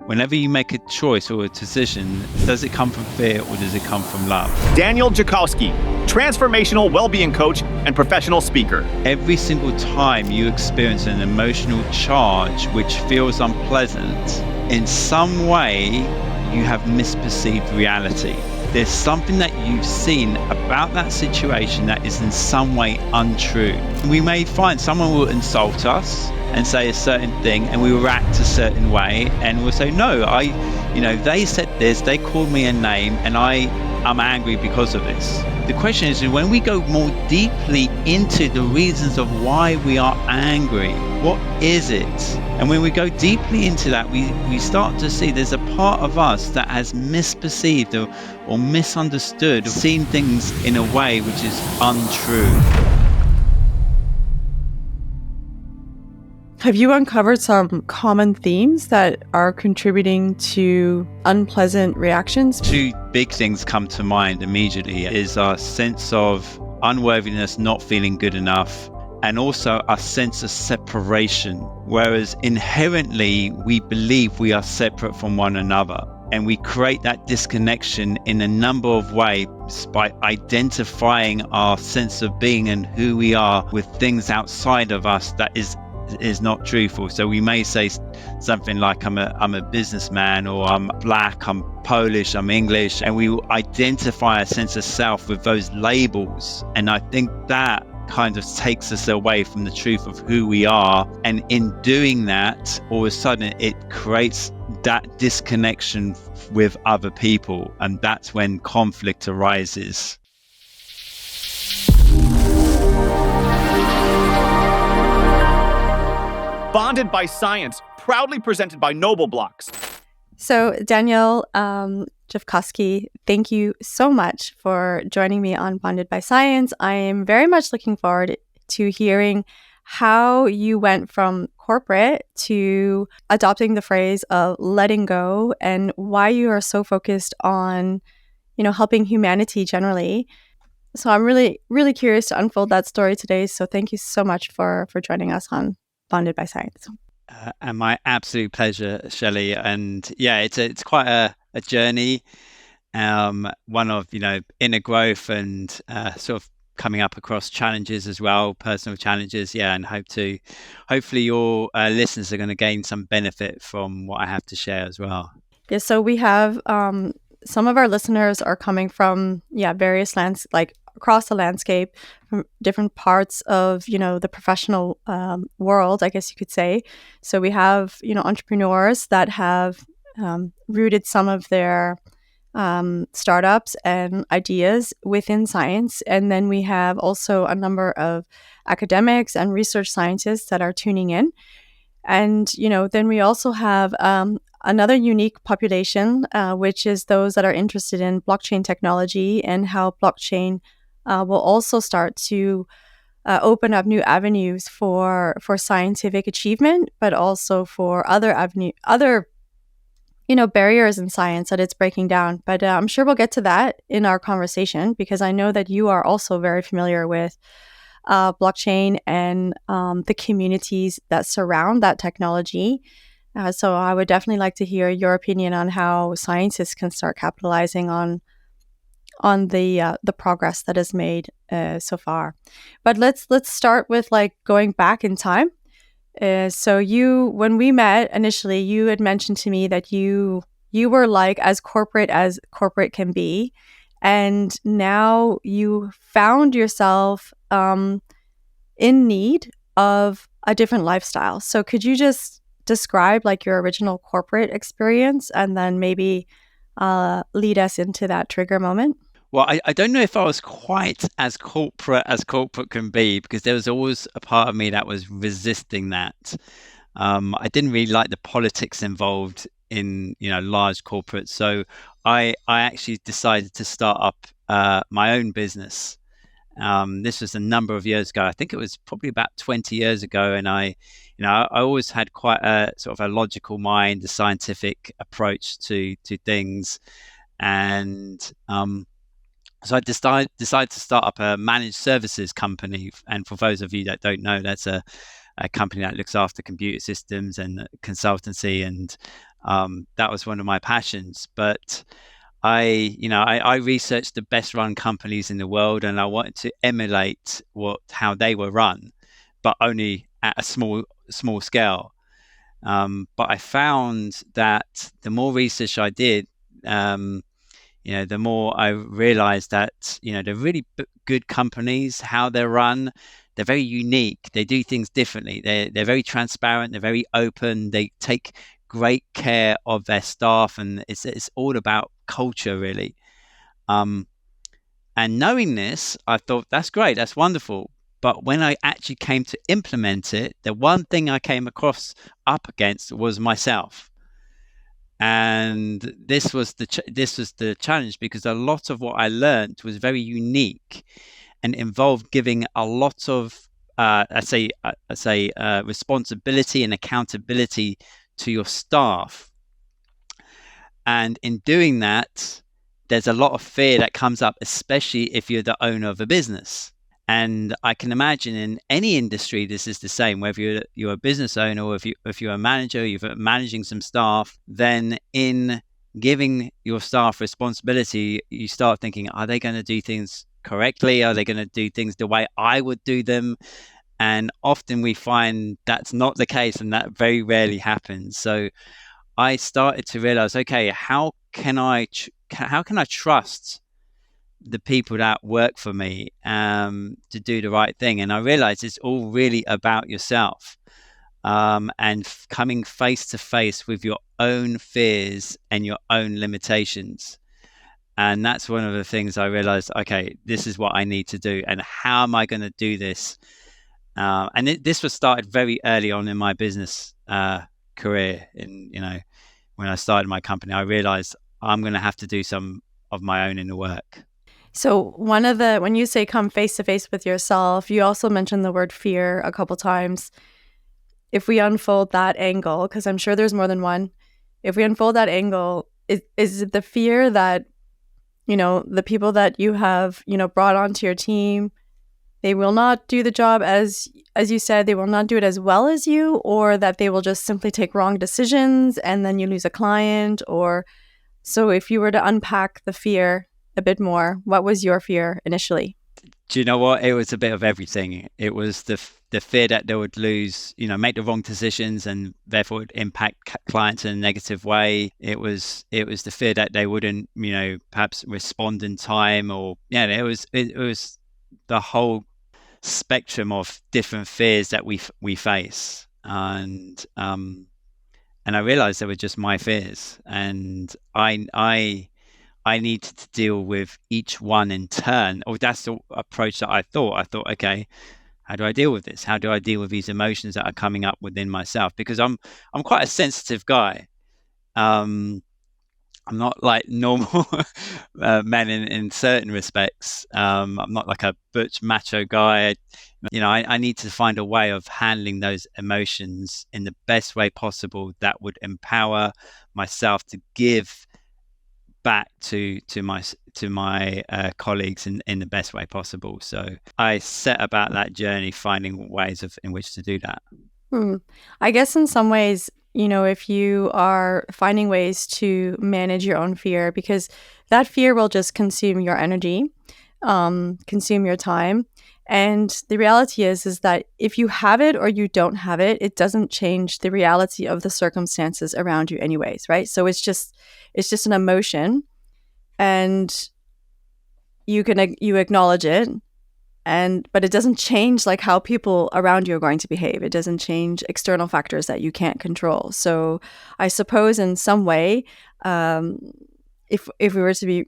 Whenever you make a choice or a decision, does it come from fear or does it come from love? Daniel Dzikowski, transformational well-being coach and professional speaker. Every single time you experience an emotional charge which feels unpleasant, in some way you have misperceived reality. There's something that you've seen about that situation that is in some way untrue. We may find someone will insult us and say a certain thing and we will act a certain way and we'll say, no, they said this, they called me a name and I'm angry because of this. The question is, when we go more deeply into the reasons of why we are angry, what is it? And when we go deeply into that, we start to see there's a part of us that has misperceived or misunderstood, or seen things in a way which is untrue. Have you uncovered some common themes that are contributing to unpleasant reactions? Two big things come to mind immediately is our sense of unworthiness, not feeling good enough, and also our sense of separation. Whereas inherently we believe we are separate from one another. And we create that disconnection in a number of ways by identifying our sense of being and who we are with things outside of us that is not truthful. So we may say something like I'm a businessman, or I'm black, I'm Polish, I'm English, and we will identify a sense of self with those labels. And I think that kind of takes us away from the truth of who we are. And in doing that, all of a sudden it creates that disconnection with other people, and that's when conflict arises. Bonded by Science, proudly presented by Noble Blocks. So Daniel Dzikowski, thank you so much for joining me on Bonded by Science. I am very much looking forward to hearing how you went from corporate to adopting the phrase of letting go, and why you are so focused on, helping humanity generally. So I'm really, really curious to unfold that story today. So thank you so much for joining us on Bonded by Science. And my absolute pleasure, Shelley. And yeah, it's quite a journey, one of inner growth and sort of coming up across challenges as well, personal challenges. Yeah, and hopefully your listeners are going to gain some benefit from what I have to share as well. Yeah, so we have some of our listeners are coming from various across the landscape, from different parts of the professional world, I guess you could say. So we have entrepreneurs that have rooted some of their startups and ideas within science, and then we have also a number of academics and research scientists that are tuning in. And then we also have another unique population, which is those that are interested in blockchain technology and how blockchain will also start to open up new avenues for scientific achievement, but also for other barriers in science that it's breaking down. But I'm sure we'll get to that in our conversation, because I know that you are also very familiar with blockchain and the communities that surround that technology. So I would definitely like to hear your opinion on how scientists can start capitalizing on the progress that is made so far. But let's start with going back in time. So when we met initially, you had mentioned to me that you were as corporate can be, and now you found yourself in need of a different lifestyle. So could you just describe your original corporate experience, and then maybe lead us into that trigger moment? Well, I don't know if I was quite as corporate can be, because there was always a part of me that was resisting that. I didn't really like the politics involved in large corporates, so I actually decided to start up my own business. This was a number of years ago. I think it was probably about 20 years ago, and I always had quite a sort of a logical mind, a scientific approach to things, and so I decided to start up a managed services company. And for those of you that don't know, that's a company that looks after computer systems and consultancy and That was one of my passions. But I researched the best run companies in the world, and I wanted to emulate how they were run, but only at a small scale. But I found that the more research I did, the more I realized that, they're really good companies, how they're run. They're very unique. They do things differently. They're very transparent. They're very open. They take great care of their staff, and it's all about culture, really. And knowing this, I thought, that's great. That's wonderful. But when I actually came to implement it, the one thing I came up against was myself. And this was the challenge, because a lot of what I learned was very unique and involved giving a lot of responsibility and accountability to your staff. And in doing that, there's a lot of fear that comes up, especially if you're the owner of a business. And I can imagine in any industry, this is the same. Whether you're a business owner, or if you're a manager, you're managing some staff, then in giving your staff responsibility, you start thinking, are they going to do things correctly? Are they going to do things the way I would do them? And often we find that's not the case, and that very rarely happens. So I started to realize, okay, how can I trust the people that work for me to do the right thing? And I realized it's all really about yourself, and coming face to face with your own fears and your own limitations. And that's one of the things I realized, okay, this is what I need to do. And how am I going to do this? And this was started very early on in my business career. When I started my company, I realized I'm going to have to do some of my own inner work. So when you say come face to face with yourself, you also mentioned the word fear a couple times. If we unfold that angle, because I'm sure there's more than one, if we unfold that angle, is it the fear that, the people that you have, brought onto your team, they will not do the job as you said, they will not do it as well as you, or that they will just simply take wrong decisions and then you lose a client? Or so if you were to unpack the fear a bit more, what was your fear initially? Do you know what? It was a bit of everything. It was the fear that they would lose, make the wrong decisions, and therefore it impact clients in a negative way. It was the fear that they wouldn't, perhaps respond in time, or it was the whole spectrum of different fears that we face. And I realized they were just my fears, and I needed to deal with each one in turn. Or that's the approach that I thought, okay, how do I deal with this? How do I deal with these emotions that are coming up within myself? Because I'm quite a sensitive guy. I'm not like normal men in certain respects. I'm not like a butch macho guy. I need to find a way of handling those emotions in the best way possible that would empower myself to give back to my colleagues in the best way possible. So I set about that journey, finding ways in which to do that. I guess in some ways, if you are finding ways to manage your own fear, because that fear will just consume your energy, consume your time. And the reality is that if you have it or you don't have it, it doesn't change the reality of the circumstances around you anyways, right? So it's just an emotion, and you acknowledge it, but it doesn't change like how people around you are going to behave. It doesn't change external factors that you can't control. So I suppose in some way, if we were to be,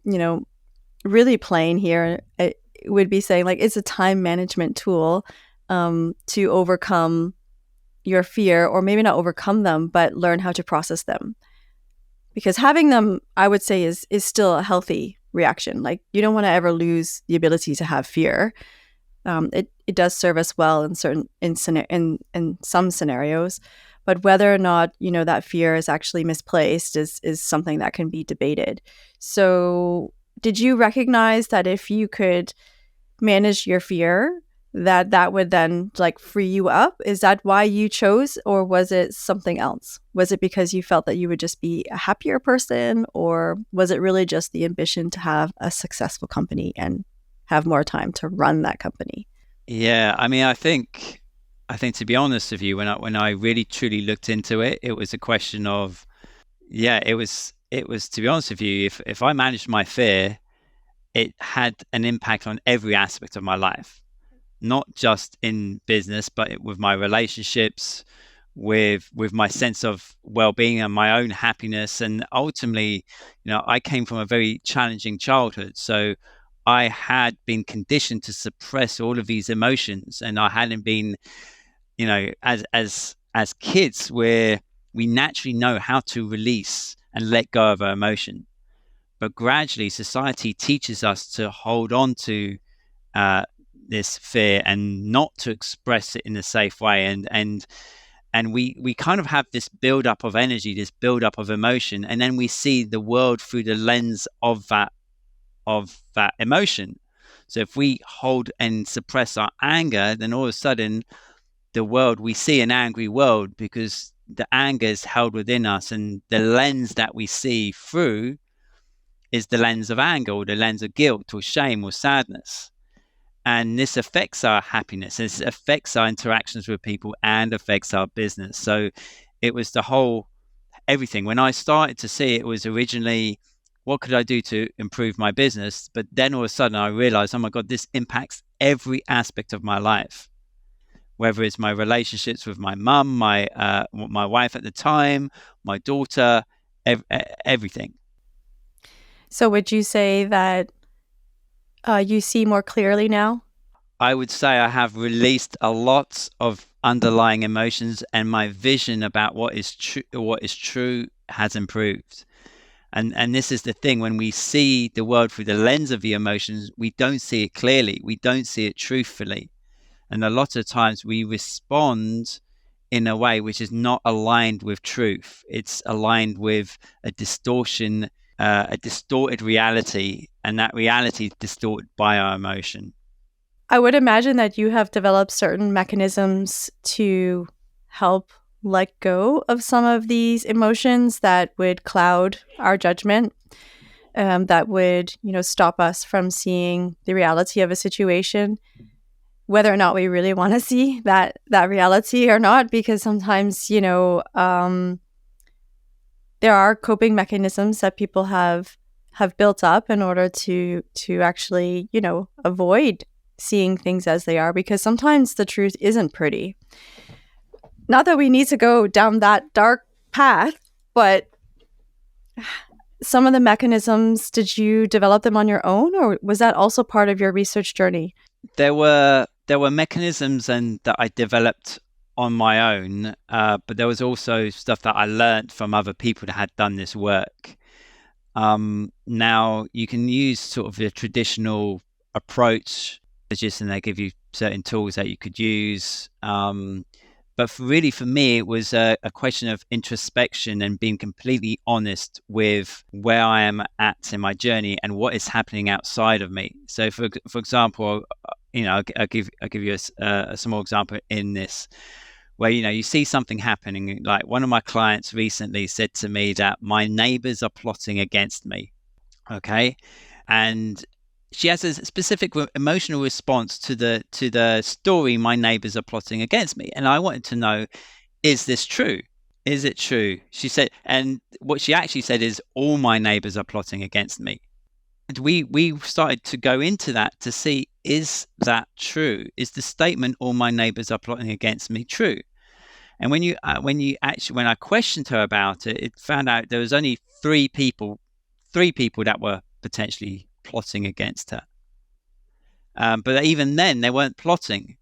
really plain here, it would be saying like it's a time management tool to overcome your fear, or maybe not overcome them, but learn how to process them. Because having them, I would say, is still a healthy reaction. Like, you don't want to ever lose the ability to have fear. It does serve us well in some scenarios, but whether or not that fear is actually misplaced is something that can be debated. So, did you recognize that if you could manage your fear, that would then like free you up? Is that why you chose, or was it something else? Was it because you felt that you would just be a happier person, or was it really just the ambition to have a successful company and have more time to run that company? Yeah, I mean, I think to be honest with you, when I really truly looked into it, it was a question of, yeah, it was to be honest with you, if I managed my fear, it had an impact on every aspect of my life, not just in business, but with my relationships, with my sense of well-being and my own happiness. And ultimately, I came from a very challenging childhood, so I had been conditioned to suppress all of these emotions, and I hadn't been, as kids, where we naturally know how to release and let go of our emotion. But gradually, society teaches us to hold on to this fear and not to express it in a safe way. And we kind of have this buildup of energy, this buildup of emotion, and then we see the world through the lens of that emotion. So if we hold and suppress our anger, then all of a sudden we see an angry world, because the anger is held within us, and the lens that we see through is the lens of anger, or the lens of guilt or shame or sadness. And this affects our happiness, this affects our interactions with people, and affects our business. So it was the whole everything. When I started to see it, was originally, what could I do to improve my business? But then all of a sudden I realized, oh my God, this impacts every aspect of my life, whether it's my relationships with my mum, my wife at the time, my daughter, everything. So would you say that you see more clearly now? I would say I have released a lot of underlying emotions, and my vision about what is true has improved. And this is the thing: when we see the world through the lens of the emotions, we don't see it clearly, we don't see it truthfully, and a lot of times we respond in a way which is not aligned with truth. It's aligned with a distortion, a distorted reality, and that reality is distorted by our emotion. I would imagine that you have developed certain mechanisms to help let go of some of these emotions that would cloud our judgment, that would, stop us from seeing the reality of a situation, whether or not we really want to see that reality or not. Because sometimes, there are coping mechanisms that people have built up in order to actually, avoid seeing things as they are, because sometimes the truth isn't pretty. Not that we need to go down that dark path, but some of the mechanisms, did you develop them on your own, or was that also part of your research journey? There were mechanisms and that I developed on my own, but there was also stuff that I learned from other people that had done this work. Now you can use sort of the traditional approach, and they give you certain tools that you could use. But really, for me, it was a question of introspection and being completely honest with where I am at in my journey and what is happening outside of me. So, for example, I'll give you a small example in this, where you see something happening. Like, one of my clients recently said to me that my neighbors are plotting against me. Okay, and she has a specific emotional response to the story, my neighbors are plotting against me. And I wanted to know, is this true? Is it true? She said, and what she actually said is, all my neighbors are plotting against me. And we started to go into that to see, is that true? Is the statement, all my neighbors are plotting against me, true? And when I questioned her about it, it found out there was only three people that were potentially plotting against her. But even then, they weren't plotting.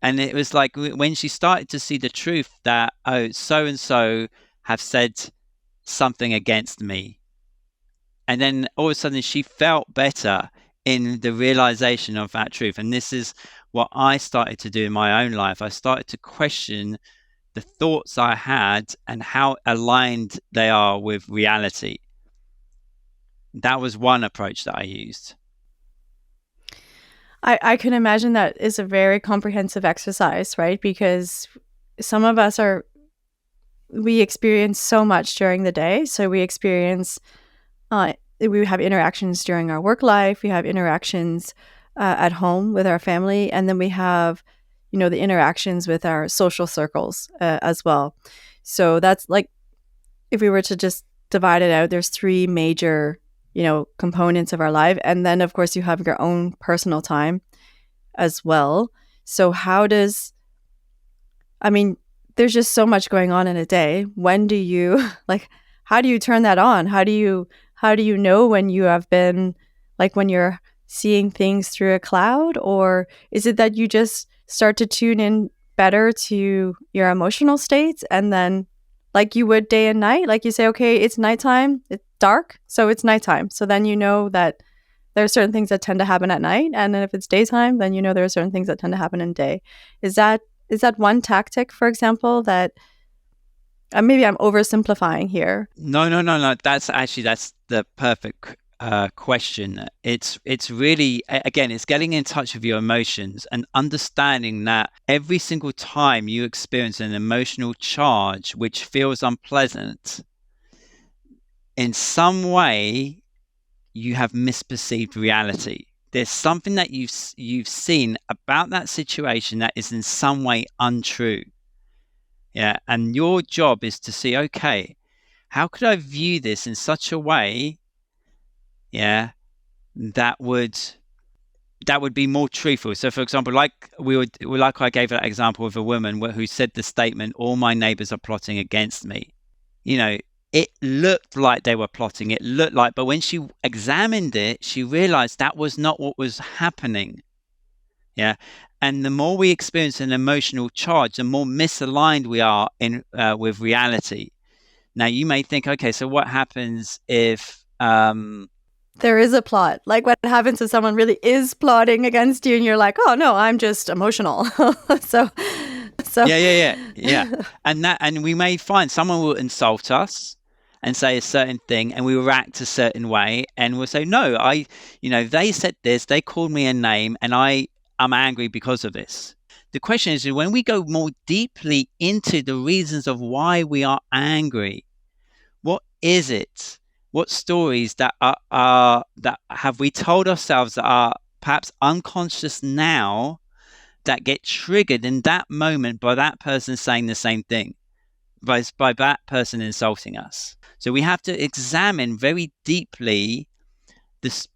And it was like, when she started to see the truth that, oh, so and so have said something against me, and then all of a sudden she felt better in the realization of that truth. And this is what I started to do in my own life. I started to question the thoughts I had and how aligned they are with reality. That was one approach that I used. I can imagine that is a very comprehensive exercise, right? Because some of us we experience so much during the day. So we have interactions during our work life, we have interactions at home with our family, and then we have, the interactions with our social circles as well. So that's like, if we were to just divide it out, there's three major, components of our life. And then, of course, you have your own personal time as well. So there's just so much going on in a day. When do you like, how do you turn that on? How do you know when you have been, like, when you're seeing things through a cloud? Or is it that you just start to tune in better to your emotional states, and then, like you would day and night, like you say, okay, it's nighttime, it's dark, so it's nighttime. So then you know that there are certain things that tend to happen at night, and then if it's daytime, then there are certain things that tend to happen in day. Is that one tactic, for example, that maybe I'm oversimplifying here? No. That's the perfect question. It's really, again, it's getting in touch with your emotions and understanding that every single time you experience an emotional charge which feels unpleasant, in some way you have misperceived reality. There's something that you've seen about that situation that is in some way untrue. Yeah, and your job is to see, okay, how could I view this in such a way, yeah, that would be more truthful. So, for example, like I gave that example of a woman who said the statement, "All my neighbors are plotting against me." It looked like they were plotting. It looked like, but when she examined it, she realized that was not what was happening. Yeah. And the more we experience an emotional charge, the more misaligned we are with reality. Now, you may think, okay, so what happens if There is a plot. Like, what happens if someone really is plotting against you and you're like, oh no, I'm just emotional. so yeah. And we may find someone will insult us and say a certain thing, and we will act a certain way, and we'll say, no, they said this, they called me a name, and I'm angry because of this. The question is, when we go more deeply into the reasons of why we are angry, what is it? What stories that have we told ourselves that are perhaps unconscious now, that get triggered in that moment by that person saying the same thing, by that person insulting us? So we have to examine very deeply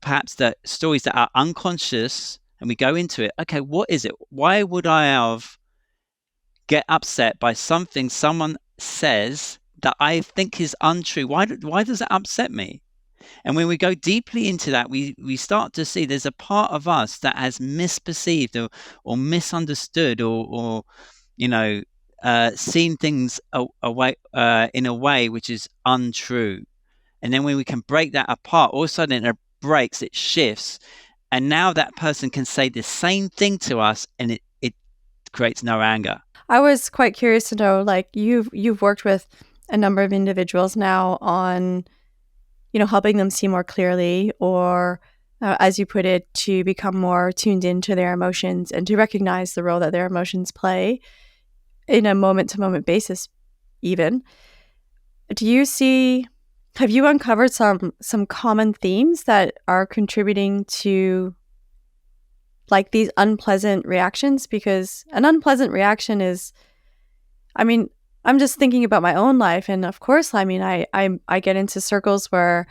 perhaps the stories that are unconscious, and we go into it. Okay, what is it? Why would I get upset by something someone says that I think is untrue? Why does it upset me? And when we go deeply into that, we start to see there's a part of us that has misperceived or misunderstood or seen things in a way which is untrue. And then when we can break that apart, all of a sudden it breaks, it shifts, and now that person can say the same thing to us, and it creates no anger. I was quite curious to know, like, you've worked with a number of individuals now on, helping them see more clearly, or as you put it, to become more tuned into their emotions and to recognize the role that their emotions play in a moment-to-moment basis even. Have you uncovered some common themes that are contributing to, like, these unpleasant reactions? Because an unpleasant reaction is, I'm just thinking about my own life, and of course, I get into circles where,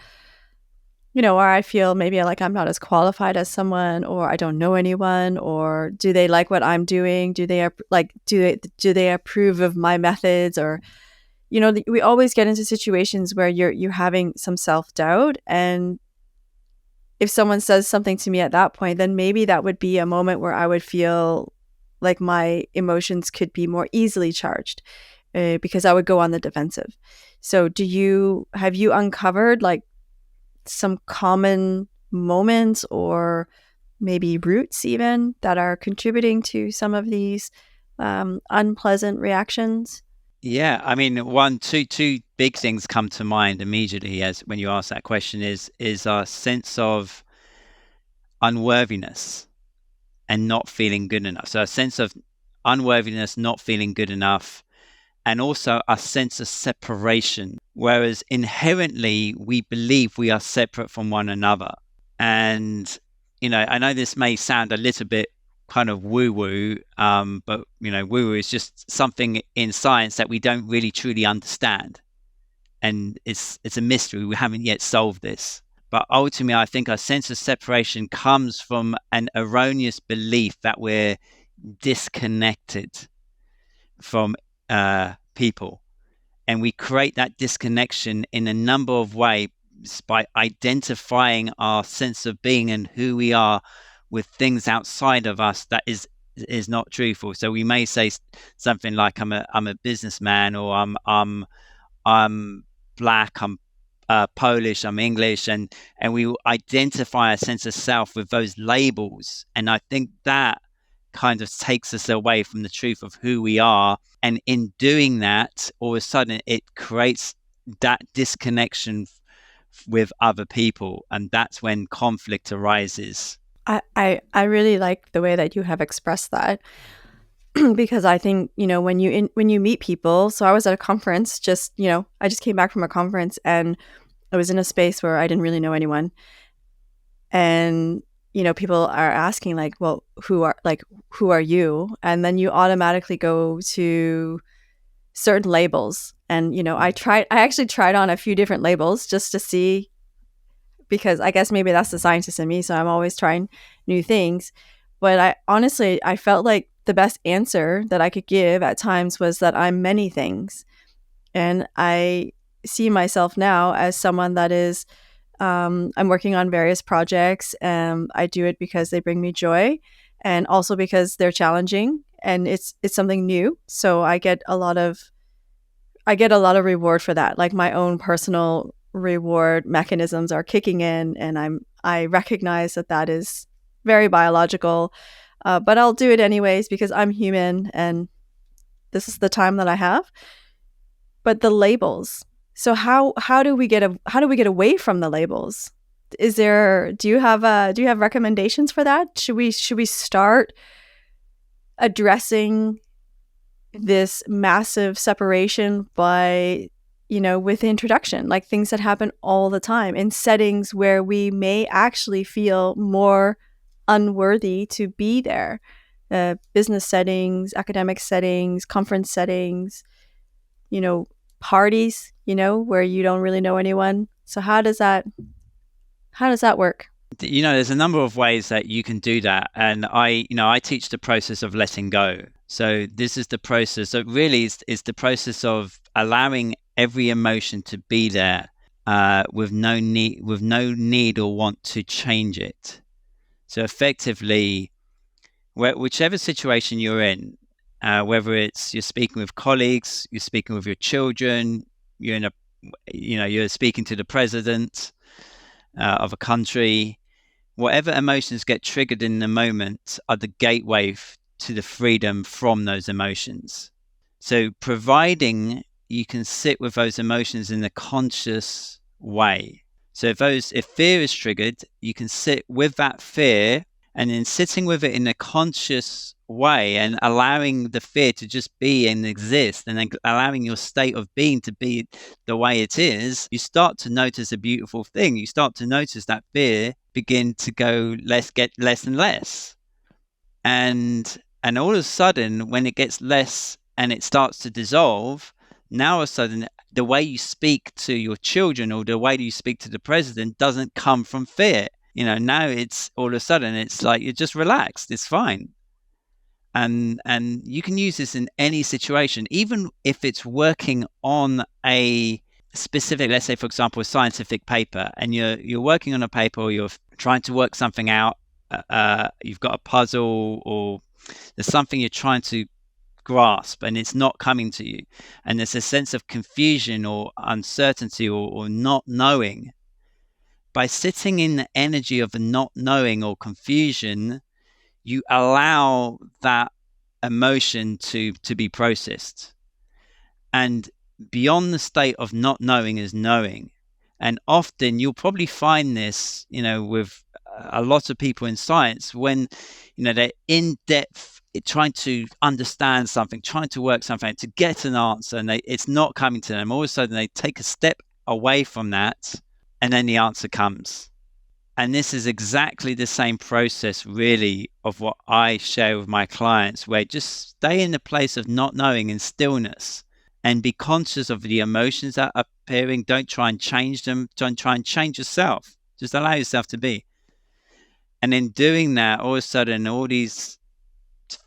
where I feel maybe like I'm not as qualified as someone, or I don't know anyone, or do they like what I'm doing? Do they approve of my methods? Or, we always get into situations where you're having some self-doubt, and if someone says something to me at that point, then maybe that would be a moment where I would feel like my emotions could be more easily charged, because I would go on the defensive. So have you uncovered, like, some common moments, or maybe roots even, that are contributing to some of these unpleasant reactions? Yeah, two big things come to mind immediately as when you ask that question is our sense of unworthiness. and not feeling good enough. So a sense of unworthiness, not feeling good enough, and also a sense of separation, whereas inherently we believe we are separate from one another. And, I know this may sound a little bit kind of woo-woo, but, woo-woo is just something in science that we don't really truly understand. And it's a mystery. We haven't yet solved this. But ultimately, I think a sense of separation comes from an erroneous belief that we're disconnected from people. And we create that disconnection in a number of ways by identifying our sense of being and who we are with things outside of us that is not truthful. So we may say something like, I'm a businessman, or I'm Black, I'm Polish, I'm English, and we identify a sense of self with those labels. And I think that kind of takes us away from the truth of who we are. And in doing that, all of a sudden, it creates that disconnection with other people. And that's when conflict arises. I really like the way that you have expressed that. Because I think, when you meet people, so I was at a conference, I just came back from a conference, and I was in a space where I didn't really know anyone. And, people are asking like, well, who are you? And then you automatically go to certain labels. And, I actually tried on a few different labels just to see, because I guess maybe that's the scientist in me. So I'm always trying new things. But I felt like the best answer that I could give at times was that I'm many things. And I see myself now as someone that is, I'm working on various projects, and I do it because they bring me joy, and also because they're challenging, and it's something new. So I get a lot of reward for that. Like, my own personal reward mechanisms are kicking in, and I recognize that is very biological. But I'll do it anyways because I'm human and this is the time that I have. But the labels. So how do we get away from the labels? Do you have recommendations for that? Should we start addressing this massive separation by, with introduction, like things that happen all the time in settings where we may actually feel more unworthy to be there, business settings, academic settings, conference settings, parties, where you don't really know anyone. So how does that work? There's a number of ways that you can do that. And I teach the process of letting go. So this is the process. So really is the process of allowing every emotion to be there, with no need or want to change it. So effectively, whichever situation you're in, whether it's you're speaking with colleagues, you're speaking with your children, you're speaking to the president of a country, whatever emotions get triggered in the moment are the gateway to the freedom from those emotions. So providing you can sit with those emotions in a conscious way. So if fear is triggered, you can sit with that fear, and in sitting with it in a conscious way and allowing the fear to just be and exist, and then allowing your state of being to be the way it is, you start to notice a beautiful thing. You start to notice that fear begin to get less and less. And all of a sudden, when it gets less and it starts to dissolve, now all of a sudden, the way you speak to your children or the way you speak to the president doesn't come from fear. Now it's all of a sudden, it's like you're just relaxed. It's fine. And you can use this in any situation, even if it's working on a specific, let's say, for example, a scientific paper, and you're working on a paper, or you're trying to work something out. You've got a puzzle, or there's something you're trying to grasp and it's not coming to you, and there's a sense of confusion or uncertainty or not knowing. By sitting in the energy of the not knowing or confusion, you allow that emotion to be processed. And beyond the state of not knowing is knowing. And often you'll probably find this, with a lot of people in science, when they're in depth trying to understand something, trying to work something to get an answer, and it's not coming to them, all of a sudden they take a step away from that, and then the answer comes. And this is exactly the same process, really, of what I share with my clients, where just stay in the place of not knowing in stillness and be conscious of the emotions that are appearing. Don't try and change them. Don't try and change yourself. Just allow yourself to be. And in doing that, all of a sudden, all these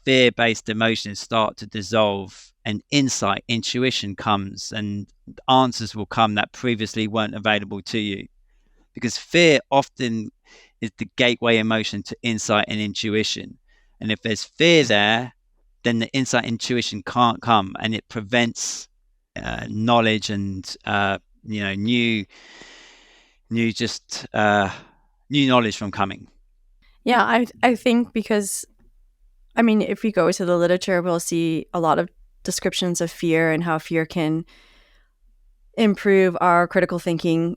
fear-based emotions start to dissolve, and insight, intuition comes, and answers will come that previously weren't available to you. Because fear often is the gateway emotion to insight and intuition. And if there's fear there, then the insight and intuition can't come, and it prevents knowledge and new knowledge from coming. Yeah, I think because, if we go to the literature, we'll see a lot of descriptions of fear and how fear can improve our critical thinking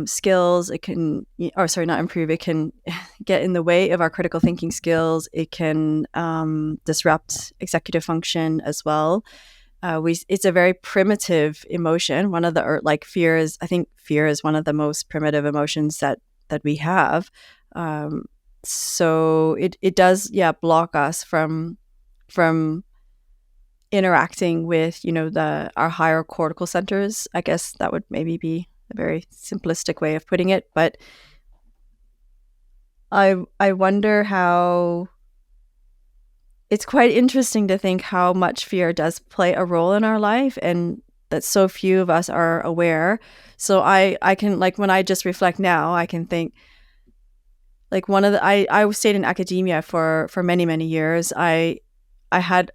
skills. It can, not improve, it can get in the way of our critical thinking skills. It can disrupt executive function as well. It's a very primitive emotion. One of the, fear is, I think fear is one of the most primitive emotions that we have. So it does, block us from interacting with, our higher cortical centers. I guess that would maybe be a very simplistic way of putting it, but I wonder how it's quite interesting to think how much fear does play a role in our life, and that so few of us are aware. So I can, when I just reflect now, I can think, I stayed in academia for many, many years. I had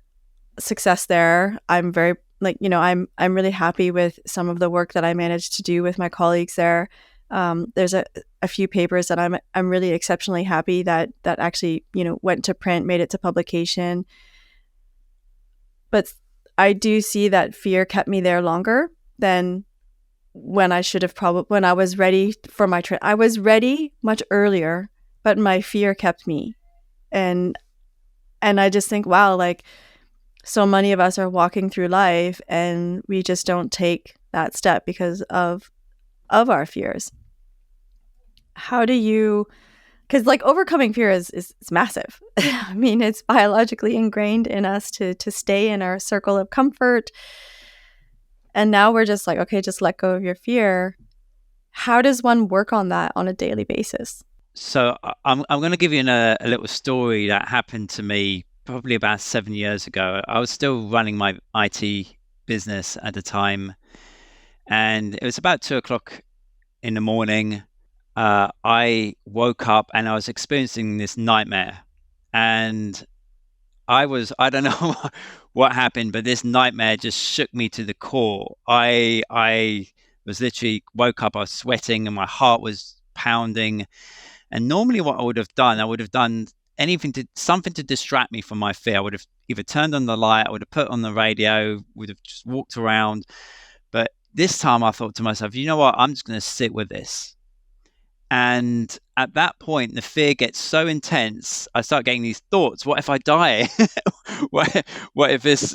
success there. I'm very I'm really happy with some of the work that I managed to do with my colleagues there. There's a few papers that I'm really exceptionally happy that actually went to print, made it to publication. But I do see that fear kept me there longer than when I should have when I was ready for my I was ready much earlier, but my fear kept me. And I just think, wow, so many of us are walking through life and we just don't take that step because of our fears. How do you, because overcoming fear is massive. It's biologically ingrained in us to stay in our circle of comfort. And now we're just okay, just let go of your fear. How does one work on that on a daily basis? So I'm going to give you a little story that happened to me probably about 7 years ago. I was still running my IT business at the time, and it was about 2:00 in the morning. I woke up and I was experiencing this nightmare, and I don't know what happened, but this nightmare just shook me to the core. I was literally woke up, I was sweating and my heart was pounding. And normally what I would have done something to distract me from my fear. I would have either turned on the light, I would have put on the radio, would have just walked around. But this time I thought to myself, you know what, I'm just going to sit with this. And at that point, the fear gets so intense, I start getting these thoughts. What if I die? what if this,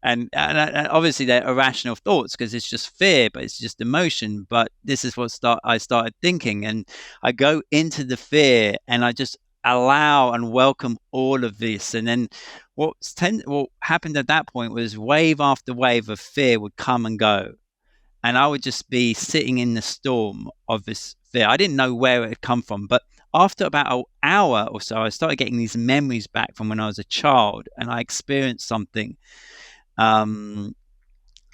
and obviously they're irrational thoughts because it's just fear, but it's just emotion. But this is what I started thinking. And I go into the fear and I just allow and welcome all of this. And then what happened at that point was wave after wave of fear would come and go. And I would just be sitting in the storm of this fear. I didn't know where it had come from. But after about an hour or so, I started getting these memories back from when I was a child and I experienced something, and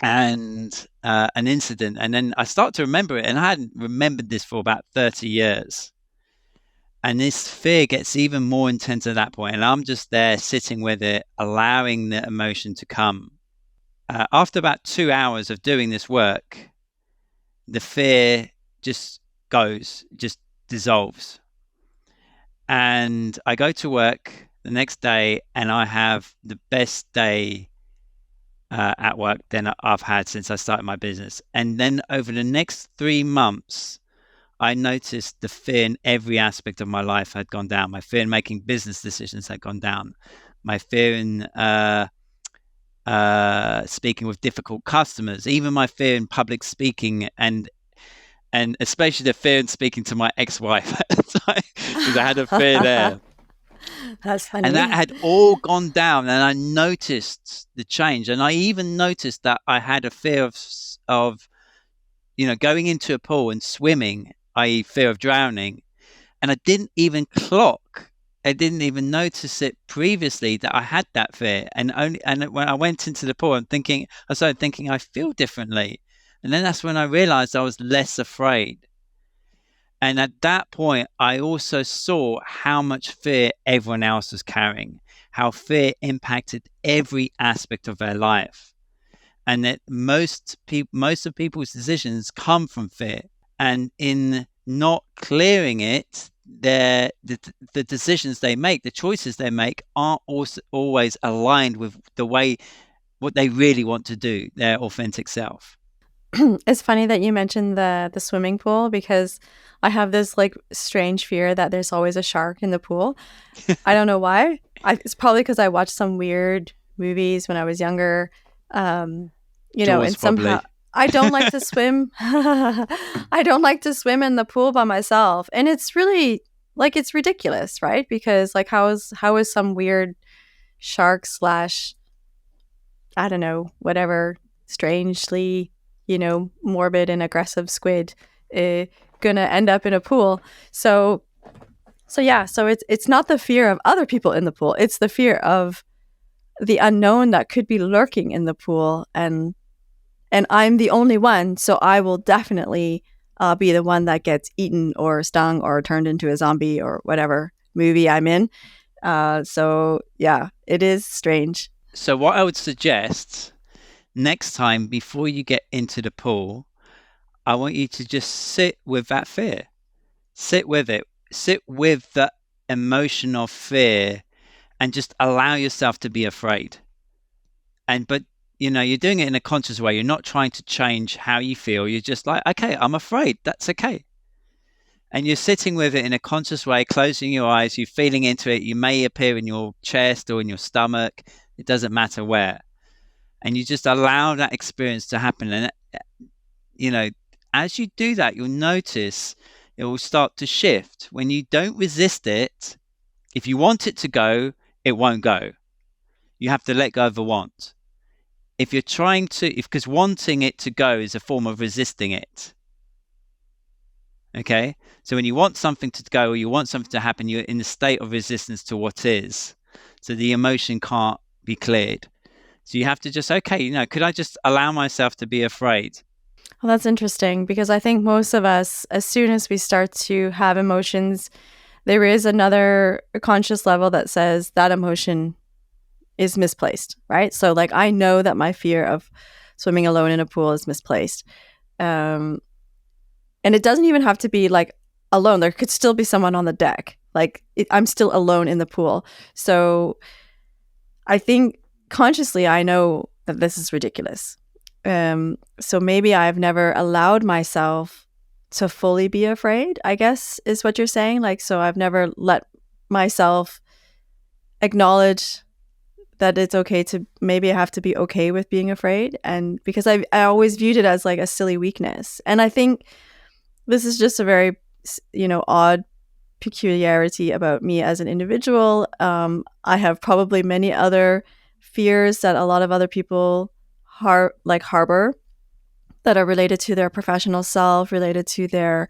an incident. And then I start to remember it. And I hadn't remembered this for about 30 years. And this fear gets even more intense at that point. And I'm just there sitting with it, allowing the emotion to come. After about 2 hours of doing this work, the fear just dissolves. And I go to work the next day and I have the best day at work than I've had since I started my business. And then over the next 3 months, I noticed the fear in every aspect of my life had gone down. My fear in making business decisions had gone down. My fear in speaking with difficult customers, even my fear in public speaking, and especially the fear in speaking to my ex-wife, because I had a fear there. That's funny. And that had all gone down, and I noticed the change. And I even noticed that I had a fear of going into a pool and swimming, i.e. fear of drowning. And I didn't even I didn't even notice it previously that I had that fear. And when I went into the pool, I started thinking I feel differently. And then that's when I realized I was less afraid. And at that point, I also saw how much fear everyone else was carrying, how fear impacted every aspect of their life. And that most of people's decisions come from fear. And in not clearing it, the decisions they make, the choices they make, aren't also always aligned with what they really want to do, their authentic self. It's funny that you mentioned the swimming pool, because I have this like strange fear that there's always a shark in the pool. I don't know why. It's probably because I watched some weird movies when I was younger. And Jaws, somehow probably. I don't like to swim. I don't like to swim in the pool by myself, and it's really like it's ridiculous, right? Because like how is some weird shark slash I don't know whatever strangely morbid and aggressive squid gonna end up in a pool? So it's not the fear of other people in the pool, it's the fear of the unknown that could be lurking in the pool, and I'm the only one, so I will definitely be the one that gets eaten or stung or turned into a zombie or whatever movie I'm in. So yeah, it is strange. So what I would suggest next time before you get into the pool, I want you to just sit with that fear. Sit with it. Sit with the emotion of fear and just allow yourself to be afraid. But you're doing it in a conscious way. You're not trying to change how you feel. You're just like, okay, I'm afraid. That's okay. And you're sitting with it in a conscious way, closing your eyes. You're feeling into it. You may appear in your chest or in your stomach. It doesn't matter where. And you just allow that experience to happen. And, as you do that, you'll notice it will start to shift. When you don't resist it, if you want it to go, it won't go. You have to let go of the want. If you're trying to, because wanting it to go is a form of resisting it. Okay? So when you want something to go or you want something to happen, you're in a state of resistance to what is. So the emotion can't be cleared. So you have to just, okay, could I just allow myself to be afraid? Well, that's interesting, because I think most of us, as soon as we start to have emotions, there is another conscious level that says that emotion is misplaced, right? So like I know that my fear of swimming alone in a pool is misplaced. And it doesn't even have to be like alone. There could still be someone on the deck. I'm still alone in the pool. So I think consciously I know that this is ridiculous. So maybe I've never allowed myself to fully be afraid, I guess is what you're saying. Like, so I've never let myself acknowledge that it's okay to, maybe I have to be okay with being afraid. And because I always viewed it as like a silly weakness. And I think this is just a very, odd peculiarity about me as an individual. I have probably many other fears that a lot of other people harbor, that are related to their professional self, related to their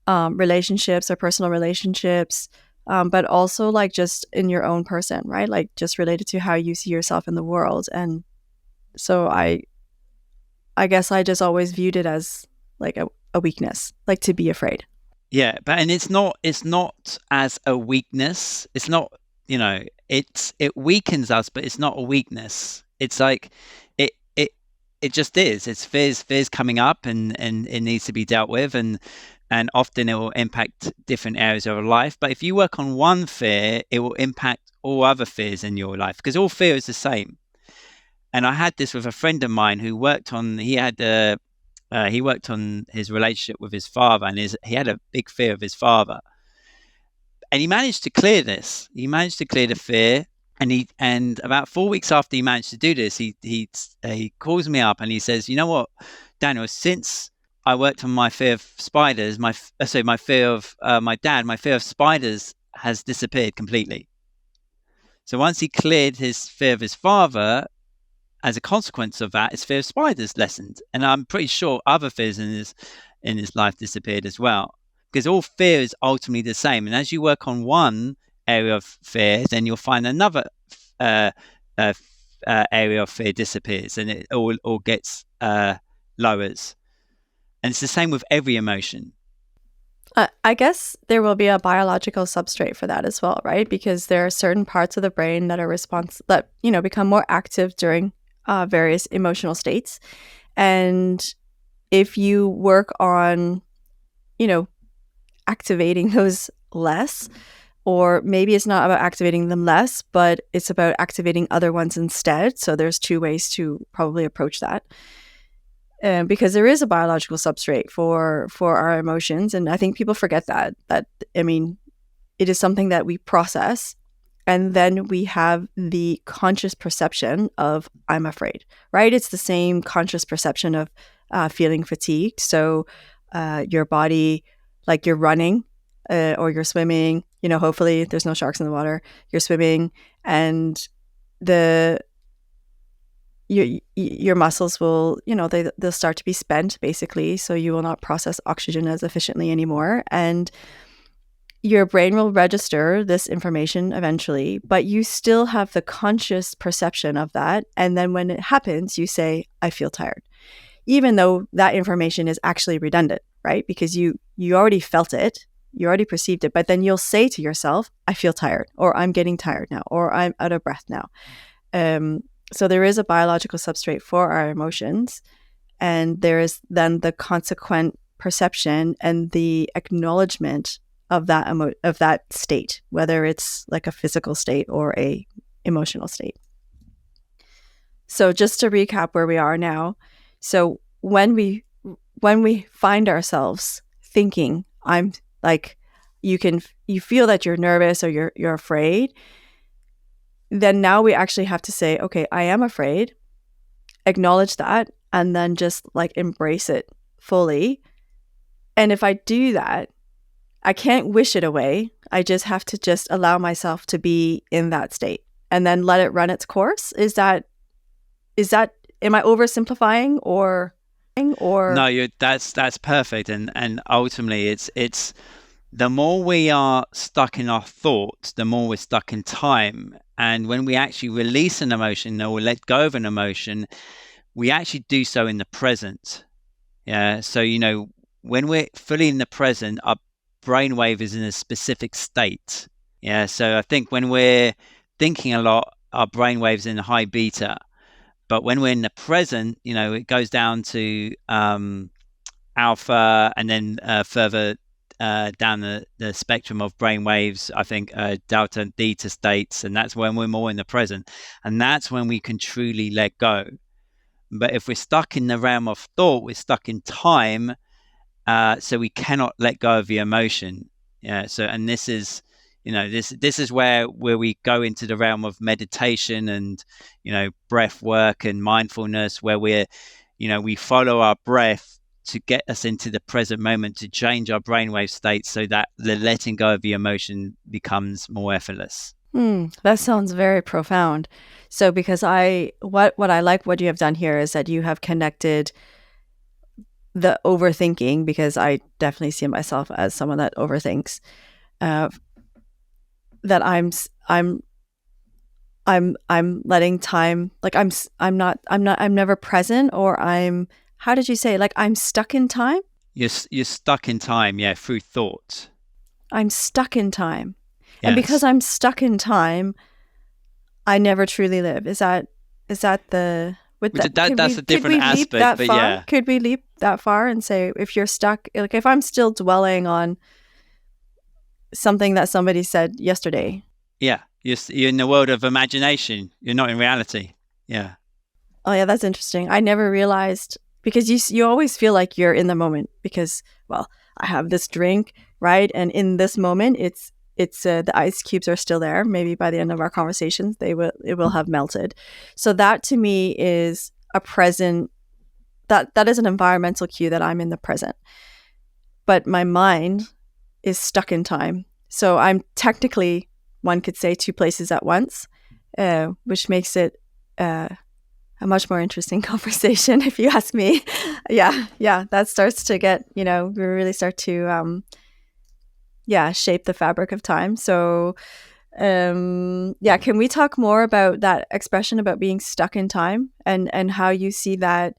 relationships or personal relationships, but also like just in your own person, right? Like just related to how you see yourself in the world. And so I guess I just always viewed it as like a weakness, like to be afraid. Yeah, and it's not as a weakness. It's not, it weakens us, but it's not a weakness. It's like it just is. It's fears coming up, and it needs to be dealt with, and often it will impact different areas of our life. But if you work on one fear, it will impact all other fears in your life, because all fear is the same. And I had this with a friend of mine who worked on. He had he worked on his relationship with his father, and he had a big fear of his father. And he managed to clear this. He managed to clear the fear. And about 4 weeks after he managed to do this, he calls me up and he says, "You know what, Daniel, since I worked on my fear of spiders, my fear of my dad, my fear of spiders has disappeared completely." So once he cleared his fear of his father, as a consequence of that, his fear of spiders lessened. And I'm pretty sure other fears in his life disappeared as well. Because all fear is ultimately the same. And as you work on one area of fear, then you'll find another area of fear disappears, and it all gets lowers. And it's the same with every emotion. I guess there will be a biological substrate for that as well, right? Because there are certain parts of the brain that are become more active during various emotional states. And if you work on, activating those less, or maybe it's not about activating them less, but it's about activating other ones instead. So there's two ways to probably approach that. Because there is a biological substrate for our emotions. And I think people forget that, it is something that we process. And then we have the conscious perception of, I'm afraid, right? It's the same conscious perception of feeling fatigued. So your body, like you're running or you're swimming, hopefully there's no sharks in the water, you're swimming, and your muscles will, they'll start to be spent, basically. So you will not process oxygen as efficiently anymore. And your brain will register this information eventually, but you still have the conscious perception of that. And then when it happens, you say, I feel tired, even though that information is actually redundant, right? Because you already felt it, you already perceived it, but then you'll say to yourself, I feel tired, or I'm getting tired now, or I'm out of breath now. So there is a biological substrate for our emotions, and there is then the consequent perception and the acknowledgement of that state, whether it's like a physical state or a emotional state. So just to recap where we are now, so when we find ourselves thinking, I'm like, you feel that you're nervous or you're afraid, then now we actually have to say, okay, I am afraid, acknowledge that, and then just like embrace it fully. And if I do that, I can't wish it away. I just have to just allow myself to be in that state and then let it run its course. Is that am I oversimplifying or No, that's perfect. And ultimately it's the more we are stuck in our thoughts, the more we're stuck in time. And when we actually release an emotion or let go of an emotion, we actually do so in the present. Yeah. So, when we're fully in the present, our brainwave is in a specific state. Yeah. So I think when we're thinking a lot, our brainwave's in high beta. But when we're in the present, it goes down to alpha, and then further down the spectrum of brain waves, I think delta and theta states, and that's when we're more in the present, and that's when we can truly let go. But if we're stuck in the realm of thought, we're stuck in time, so we cannot let go of the emotion. Yeah. So, and this is, this is where we go into the realm of meditation and, breath work and mindfulness, where we follow our breath to get us into the present moment, to change our brainwave state so that the letting go of the emotion becomes more effortless. That sounds very profound. So because what I like what you have done here is that you have connected the overthinking, because I definitely see myself as someone that overthinks, that I'm letting time, like I'm never present, or how did you say, like I'm stuck in time? You're stuck in time, yeah, through thought. I'm stuck in time. Yes. And because I'm stuck in time, I never truly live. Is that the that's a different aspect, but yeah. Could we leap that far and say, if you're stuck, like if I'm still dwelling on something that somebody said yesterday. Yeah, you're in the world of imagination. You're not in reality. Yeah. Oh yeah, that's interesting. I never realized, because you always feel like you're in the moment because, well, I have this drink, right? And in this moment, it's the ice cubes are still there. Maybe by the end of our conversations, it will have melted. So that to me is a present. That is an environmental cue that I'm in the present. But my mind is stuck in time. So I'm technically, one could say, two places at once, which makes it a much more interesting conversation, if you ask me. Yeah, that starts to get, we really start to, shape the fabric of time. So, can we talk more about that expression about being stuck in time and how you see that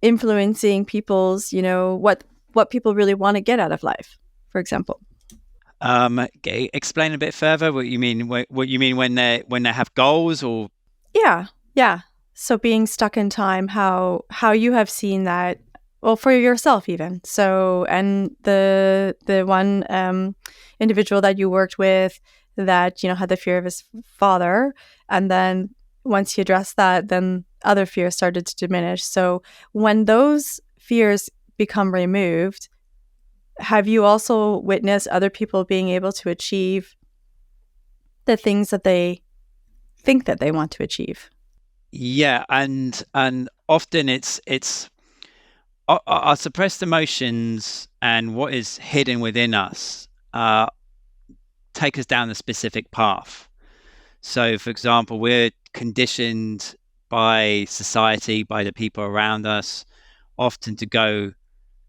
influencing people's, what people really want to get out of life, for example? Explain a bit further what you mean. What you mean when they have goals, or yeah. So being stuck in time, how you have seen that, well, for yourself even. So, and the one individual that you worked with that had the fear of his father, and then once he addressed that, then other fears started to diminish. So when those fears become removed, have you also witnessed other people being able to achieve the things that they think that they want to achieve? Yeah, and often it's our suppressed emotions and what is hidden within us take us down a specific path. So, for example, we're conditioned by society, by the people around us, often to go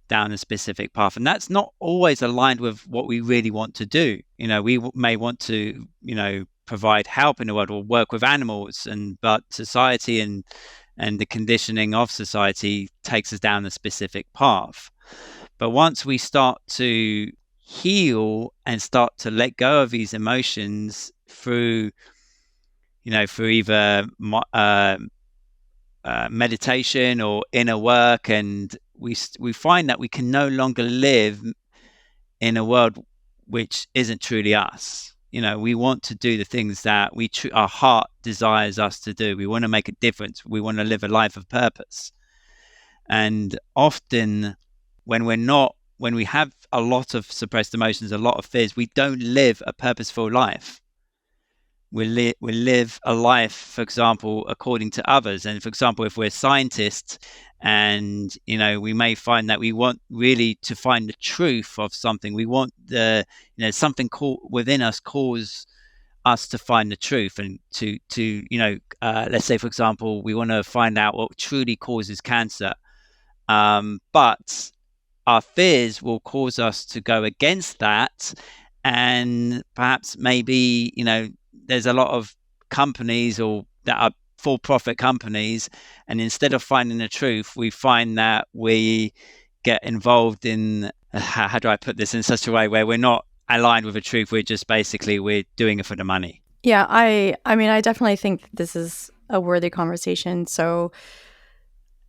down a specific path, and that's not always aligned with what we really want to do. We may want to provide help in the world or work with animals, but society and the conditioning of society takes us down a specific path. But once we start to heal and start to let go of these emotions through either meditation or inner work, and we find that we can no longer live in a world which isn't truly us. We want to do the things that our heart desires us to do. We want to make a difference. We want to live a life of purpose. And often when we have a lot of suppressed emotions, a lot of fears, we don't live a purposeful life. We live a life, for example, according to others. And for example, if we're scientists and, we may find that we want really to find the truth of something. We want something within us calls us to find the truth and to let's say, for example, we want to find out what truly causes cancer. But our fears will cause us to go against that. And perhaps maybe, there's a lot of companies or that are for-profit companies, and instead of finding the truth, we find that we get involved in how do I put this in such a way where we're not aligned with the truth. We're just basically we're doing it for the money. Yeah, I mean, I definitely think this is a worthy conversation. So,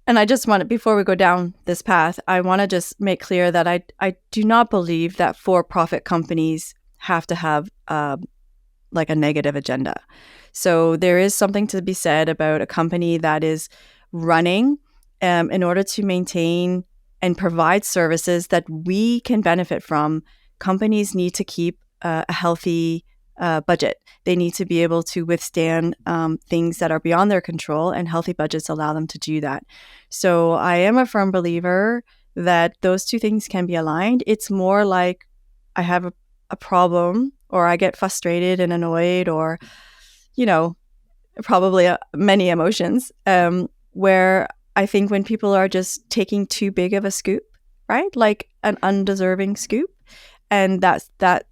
and I just want to, before we go down this path, I want to just make clear that I do not believe that for-profit companies have to have like a negative agenda. So there is something to be said about a company that is running in order to maintain and provide services that we can benefit from. Companies need to keep a healthy budget. They need to be able to withstand things that are beyond their control, and healthy budgets allow them to do that. So I am a firm believer that those two things can be aligned. It's more like I have a problem, or I get frustrated and annoyed, or, probably many emotions, where I think when people are just taking too big of a scoop, right? Like an undeserving scoop. And that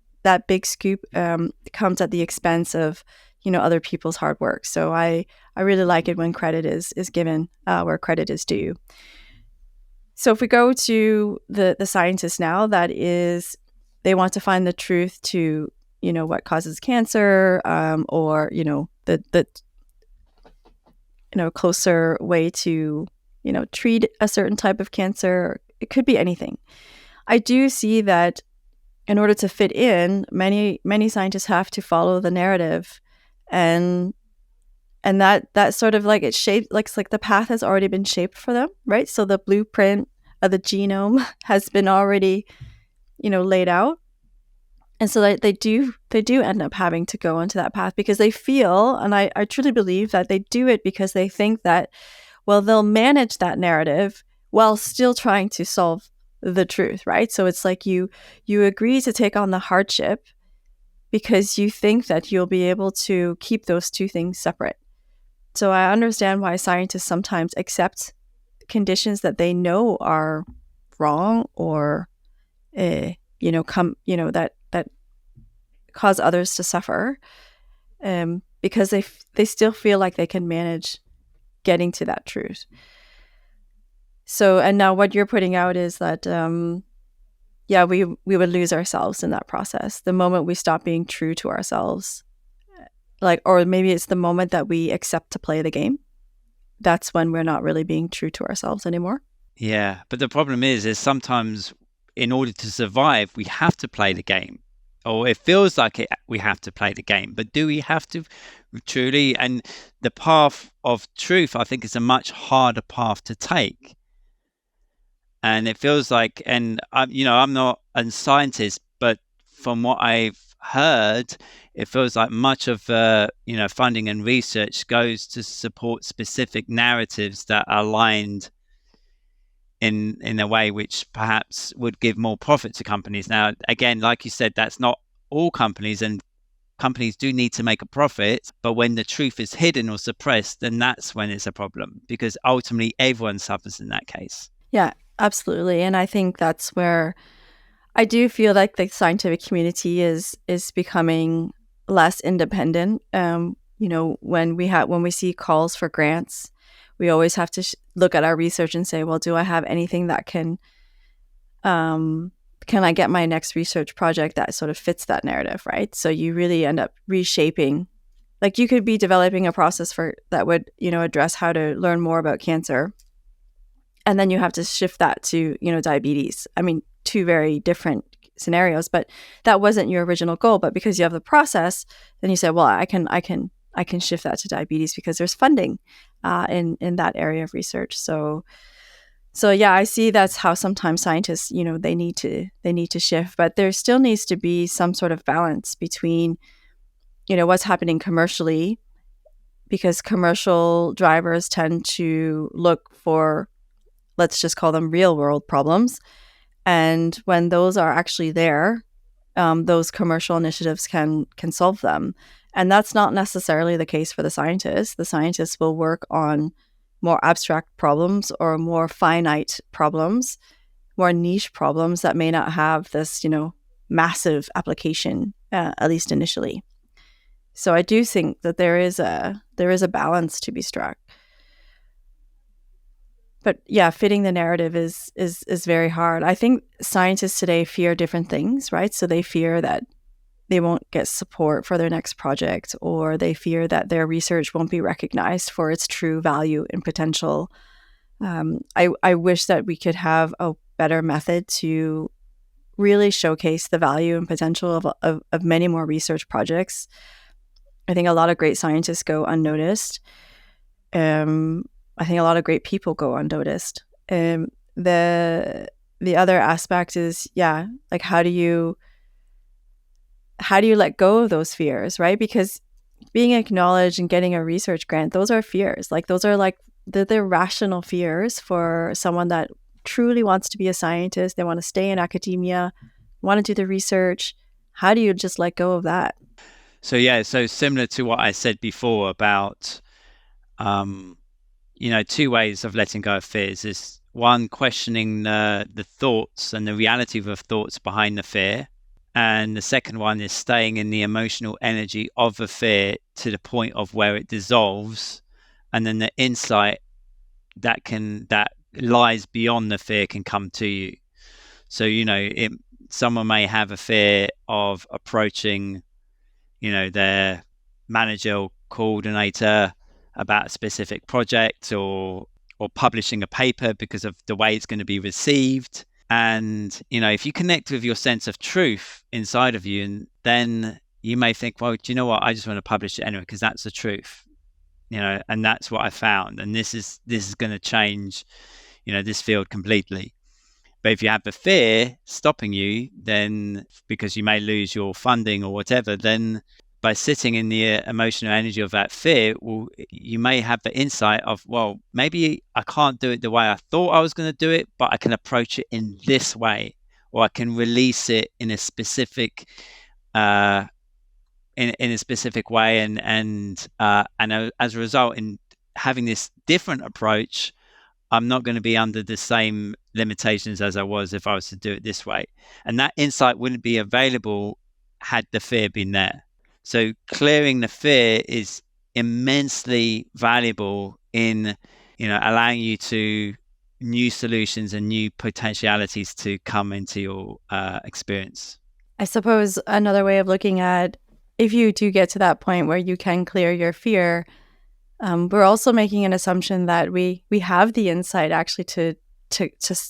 big scoop comes at the expense of, other people's hard work. So I really like it when credit is given where credit is due. So if we go to the scientists now, that is, they want to find the truth to, what causes cancer, or, the closer way to, treat a certain type of cancer. It could be anything. I do see that in order to fit in, many scientists have to follow the narrative and And that sort of like it's shaped, like the path has already been shaped for them, right? So the blueprint of the genome has been already, laid out. And so they do end up having to go onto that path because they feel, and I truly believe that they do it because they think that, well, they'll manage that narrative while still trying to solve the truth, right? So it's like you agree to take on the hardship because you think that you'll be able to keep those two things separate. So I understand why scientists sometimes accept conditions that they know are wrong or, that cause others to suffer, because they still feel like they can manage getting to that truth. So, and now what you're putting out is that, we would lose ourselves in that process the moment we stop being true to ourselves. Like, or maybe it's the moment that we accept to play the game. That's when we're not really being true to ourselves anymore. Yeah, but the problem is sometimes in order to survive, we have to play the game. Or it feels like we have to play the game. But do we have to truly? And the path of truth, I think, is a much harder path to take. And it feels like, and I'm not a scientist, but from what I've heard, it feels like much of funding and research goes to support specific narratives that are aligned in a way which perhaps would give more profit to companies. Now, again, like you said, that's not all companies, and companies do need to make a profit. But when the truth is hidden or suppressed, then that's when it's a problem, because ultimately everyone suffers in that case. Yeah, absolutely. And I think that's where I do feel like the scientific community is becoming less independent. When we see calls for grants, we always have to look at our research and say, well, do I have anything that can I get my next research project that sort of fits that narrative, right? So you really end up reshaping. Like, you could be developing a process that would, address how to learn more about cancer. And then you have to shift that to, diabetes. I mean, two very different scenarios, but that wasn't your original goal. But because you have the process, then you say, well, I can shift that to diabetes because there's funding in that area of research. So yeah, I see that's how sometimes scientists, they need to shift, but there still needs to be some sort of balance between, what's happening commercially, because commercial drivers tend to look for, let's just call them real world problems. And when those are actually there, those commercial initiatives can solve them. And that's not necessarily the case for the scientists. The scientists will work on more abstract problems or more finite problems, more niche problems that may not have this, massive application, at least initially. So I do think that there is a balance to be struck. But yeah, fitting the narrative is very hard. I think scientists today fear different things, right? So they fear that they won't get support for their next project, or they fear that their research won't be recognized for its true value and potential. I wish that we could have a better method to really showcase the value and potential of many more research projects. I think a lot of great scientists go unnoticed. I think a lot of great people go unnoticed. The other aspect is, like, how do you let go of those fears, right? Because being acknowledged and getting a research grant, those are fears. Like, those are they're rational fears for someone that truly wants to be a scientist. They want to stay in academia, want to do the research. How do you just let go of that? So similar to what I said before about, two ways of letting go of fears is, one, questioning the thoughts and the reality of the thoughts behind the fear. And the second one is staying in the emotional energy of the fear to the point of where it dissolves. And then the insight that lies beyond the fear can come to you. So, someone may have a fear of approaching, their manager or coordinator about a specific project, or publishing a paper because of the way it's going to be received. And, if you connect with your sense of truth inside of you, and then you may think, well, do you know what? I just want to publish it anyway, because that's the truth. and that's what I found. And this is going to change, this field completely. But if you have the fear stopping you, then because you may lose your funding or whatever, then by sitting in the emotional energy of that fear, you may have the insight of, well, maybe I can't do it the way I thought I was going to do it, but I can approach it in this way, or I can release it in a specific in a specific way, and as a result, in having this different approach, I'm not going to be under the same limitations as I was if I was to do it this way. And that insight wouldn't be available had the fear been there. So clearing the fear is immensely valuable in, allowing you to new solutions and new potentialities to come into your experience. I suppose another way of looking at, if you do get to that point where you can clear your fear, we're also making an assumption that we have the insight actually to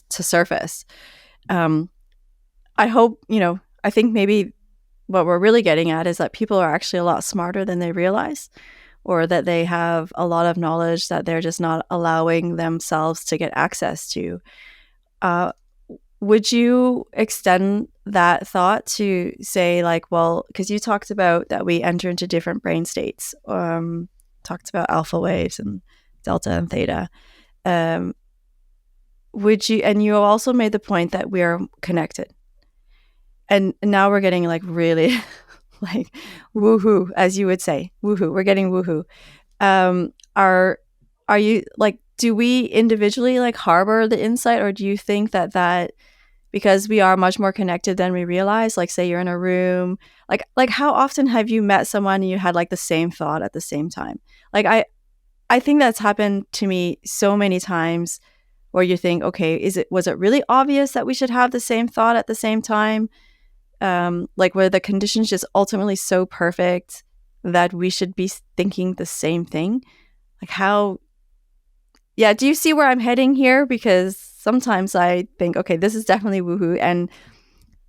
surface. I hope, I think maybe what we're really getting at is that people are actually a lot smarter than they realize, or that they have a lot of knowledge that they're just not allowing themselves to get access to. Would you extend that thought to say, like, well, because you talked about that we enter into different brain states, talked about alpha waves and delta and theta. Would you, and you also made the point that we are connected. And now we're getting like really like woohoo, as you would say, woohoo. We're getting woohoo. Are you like, do we individually like harbor the insight, or do you think that because we are much more connected than we realize, like say you're in a room, like how often have you met someone and you had like the same thought at the same time? Like I think that's happened to me so many times, where you think, okay, was it really obvious that we should have the same thought at the same time? Like where the conditions just ultimately so perfect that we should be thinking the same thing? Like how, yeah, do you see where I'm heading here? Because sometimes I think, okay, this is definitely woohoo, and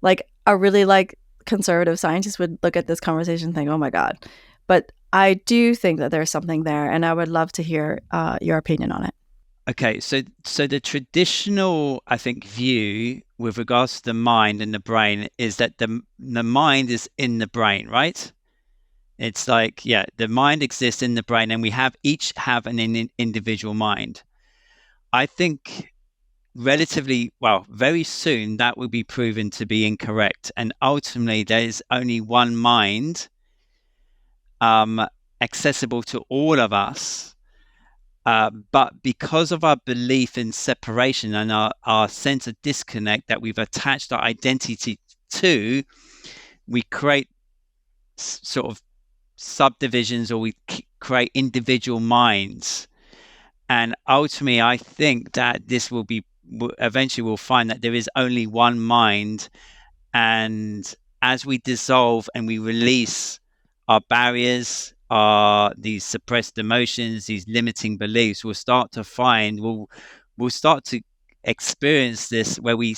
like a really like conservative scientist would look at this conversation and think, oh my God. But I do think that there's something there, and I would love to hear your opinion on it. Okay, so the traditional, I think, view with regards to the mind and the brain is that the mind is in the brain, right? It's like, yeah, the mind exists in the brain, and we each have an individual mind. I think very soon that will be proven to be incorrect, and ultimately there is only one mind accessible to all of us. But because of our belief in separation and our sense of disconnect that we've attached our identity to, we create sort of subdivisions, or we create individual minds. And ultimately, I think that this will be, eventually we'll find that there is only one mind. And as we dissolve and we release our barriers, these suppressed emotions, these limiting beliefs, we'll start to find, we'll start to experience this where we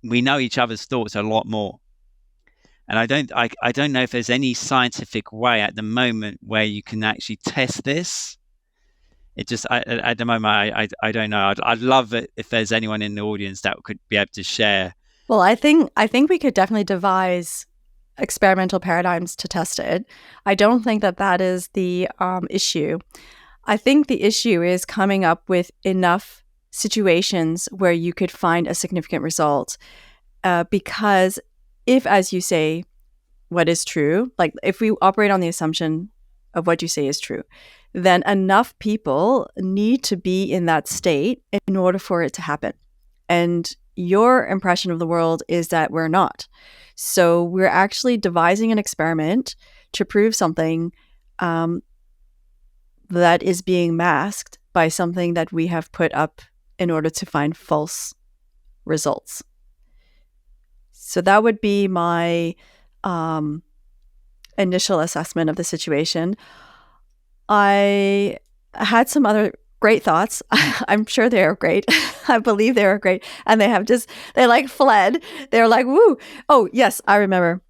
know each other's thoughts a lot more. And I don't know if there's any scientific way at the moment where you can actually test this. It just, at the moment, I don't know. I'd love it if there's anyone in the audience that could be able to share. Well, I think we could definitely devise experimental paradigms to test it. I don't think that is the issue. I think the issue is coming up with enough situations where you could find a significant result. Because if, as you say, what is true, like if we operate on the assumption of what you say is true, then enough people need to be in that state in order for it to happen. And your impression of the world is that we're not. So we're actually devising an experiment to prove something that is being masked by something that we have put up in order to find false results. So that would be my initial assessment of the situation. I had some other great thoughts. I'm sure they are great. I believe they are great. And they like fled. They're like, woo. Oh, yes, I remember.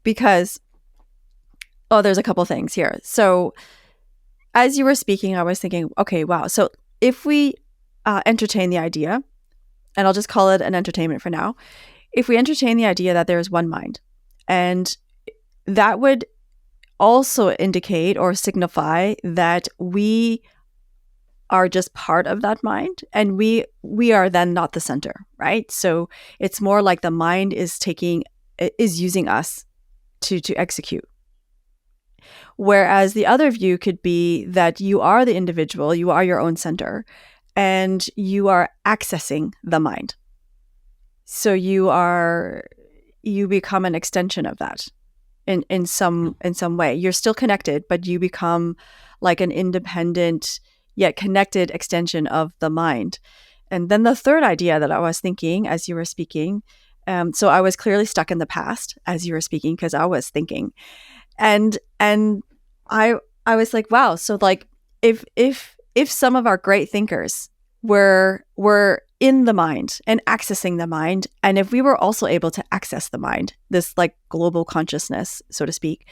Because, there's a couple things here. So as you were speaking, I was thinking, okay, wow. So if we entertain the idea, and I'll just call it an entertainment for now, if we entertain the idea that there is one mind, and that would also indicate or signify that we are just part of that mind, and we are then not the center, right? So it's more like the mind is using us to execute. Whereas the other view could be that you are the individual, you are your own center, and you are accessing the mind. So you become an extension of that in some way. You're still connected, but you become like an independent yet connected extension of the mind. And then the third idea that I was thinking as you were speaking, so I was clearly stuck in the past as you were speaking because I was thinking, and I was like, wow. So like if some of our great thinkers were in the mind and accessing the mind, and if we were also able to access the mind, this like global consciousness, so to speak,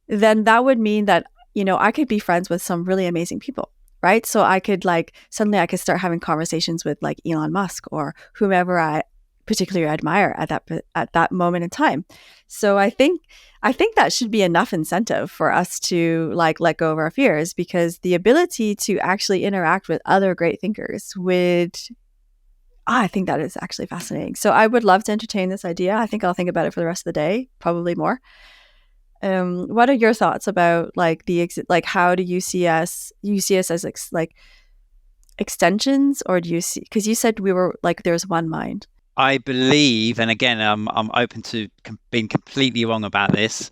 then that would mean that, I could be friends with some really amazing people, right? So I could suddenly I could start having conversations with like Elon Musk or whomever I particularly admire at that moment in time. So I think that should be enough incentive for us to let go of our fears, because the ability to actually interact with other great thinkers I think that is actually fascinating. So I would love to entertain this idea. I think I'll think about it for the rest of the day, probably more. What are your thoughts about how do you see us? You see us as extensions, or do you see? Because you said we were there's one mind. I believe, and again, I'm open to being completely wrong about this.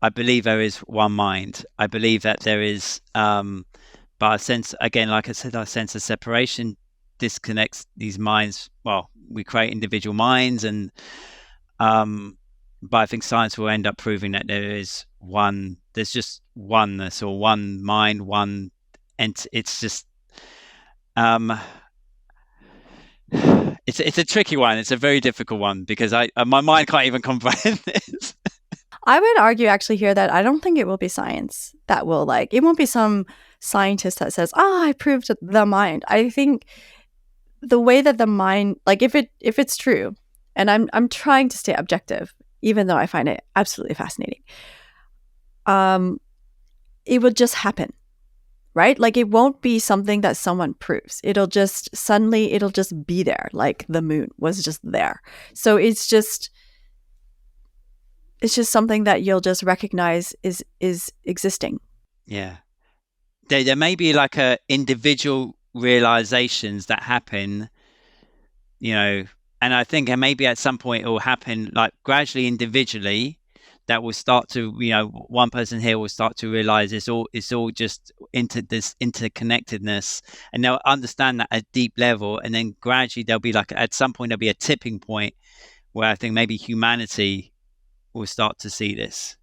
I believe there is one mind. I believe that there is, but I sense, again, like I said, I sense a separation disconnects these minds. Well, we create individual minds, and but I think science will end up proving that there's just oneness, or one mind, one, and it's just it's a tricky one. It's a very difficult one because my mind can't even comprehend this. I would argue actually here that I don't think it will be science that will it won't be some scientist that says, I proved the mind. I think the way that the mind, if it's true, and I'm trying to stay objective, even though I find it absolutely fascinating, it will just happen, right? It won't be something that someone proves. It'll just be there, like the moon was just there. So it's just something that you'll just recognize is existing. Yeah. There may be a individual realizations that happen, and I think maybe at some point it will happen gradually individually, that will start to, one person here will start to realize it's all just into this interconnectedness, and they'll understand that at deep level, and then gradually there'll be at some point there'll be a tipping point where I think maybe humanity will start to see this.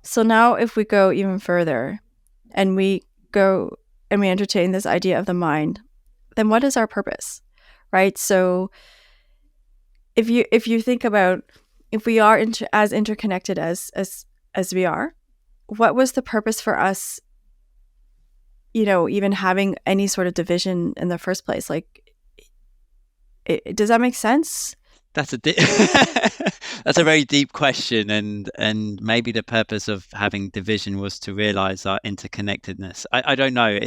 So now if we go even further and we go and we entertain this idea of the mind, then what is our purpose, right? So if you think about, if we are as interconnected as we are, what was the purpose for us, even having any sort of division in the first place? Does that make sense? That's a very deep question, and maybe the purpose of having division was to realize our interconnectedness. I don't know.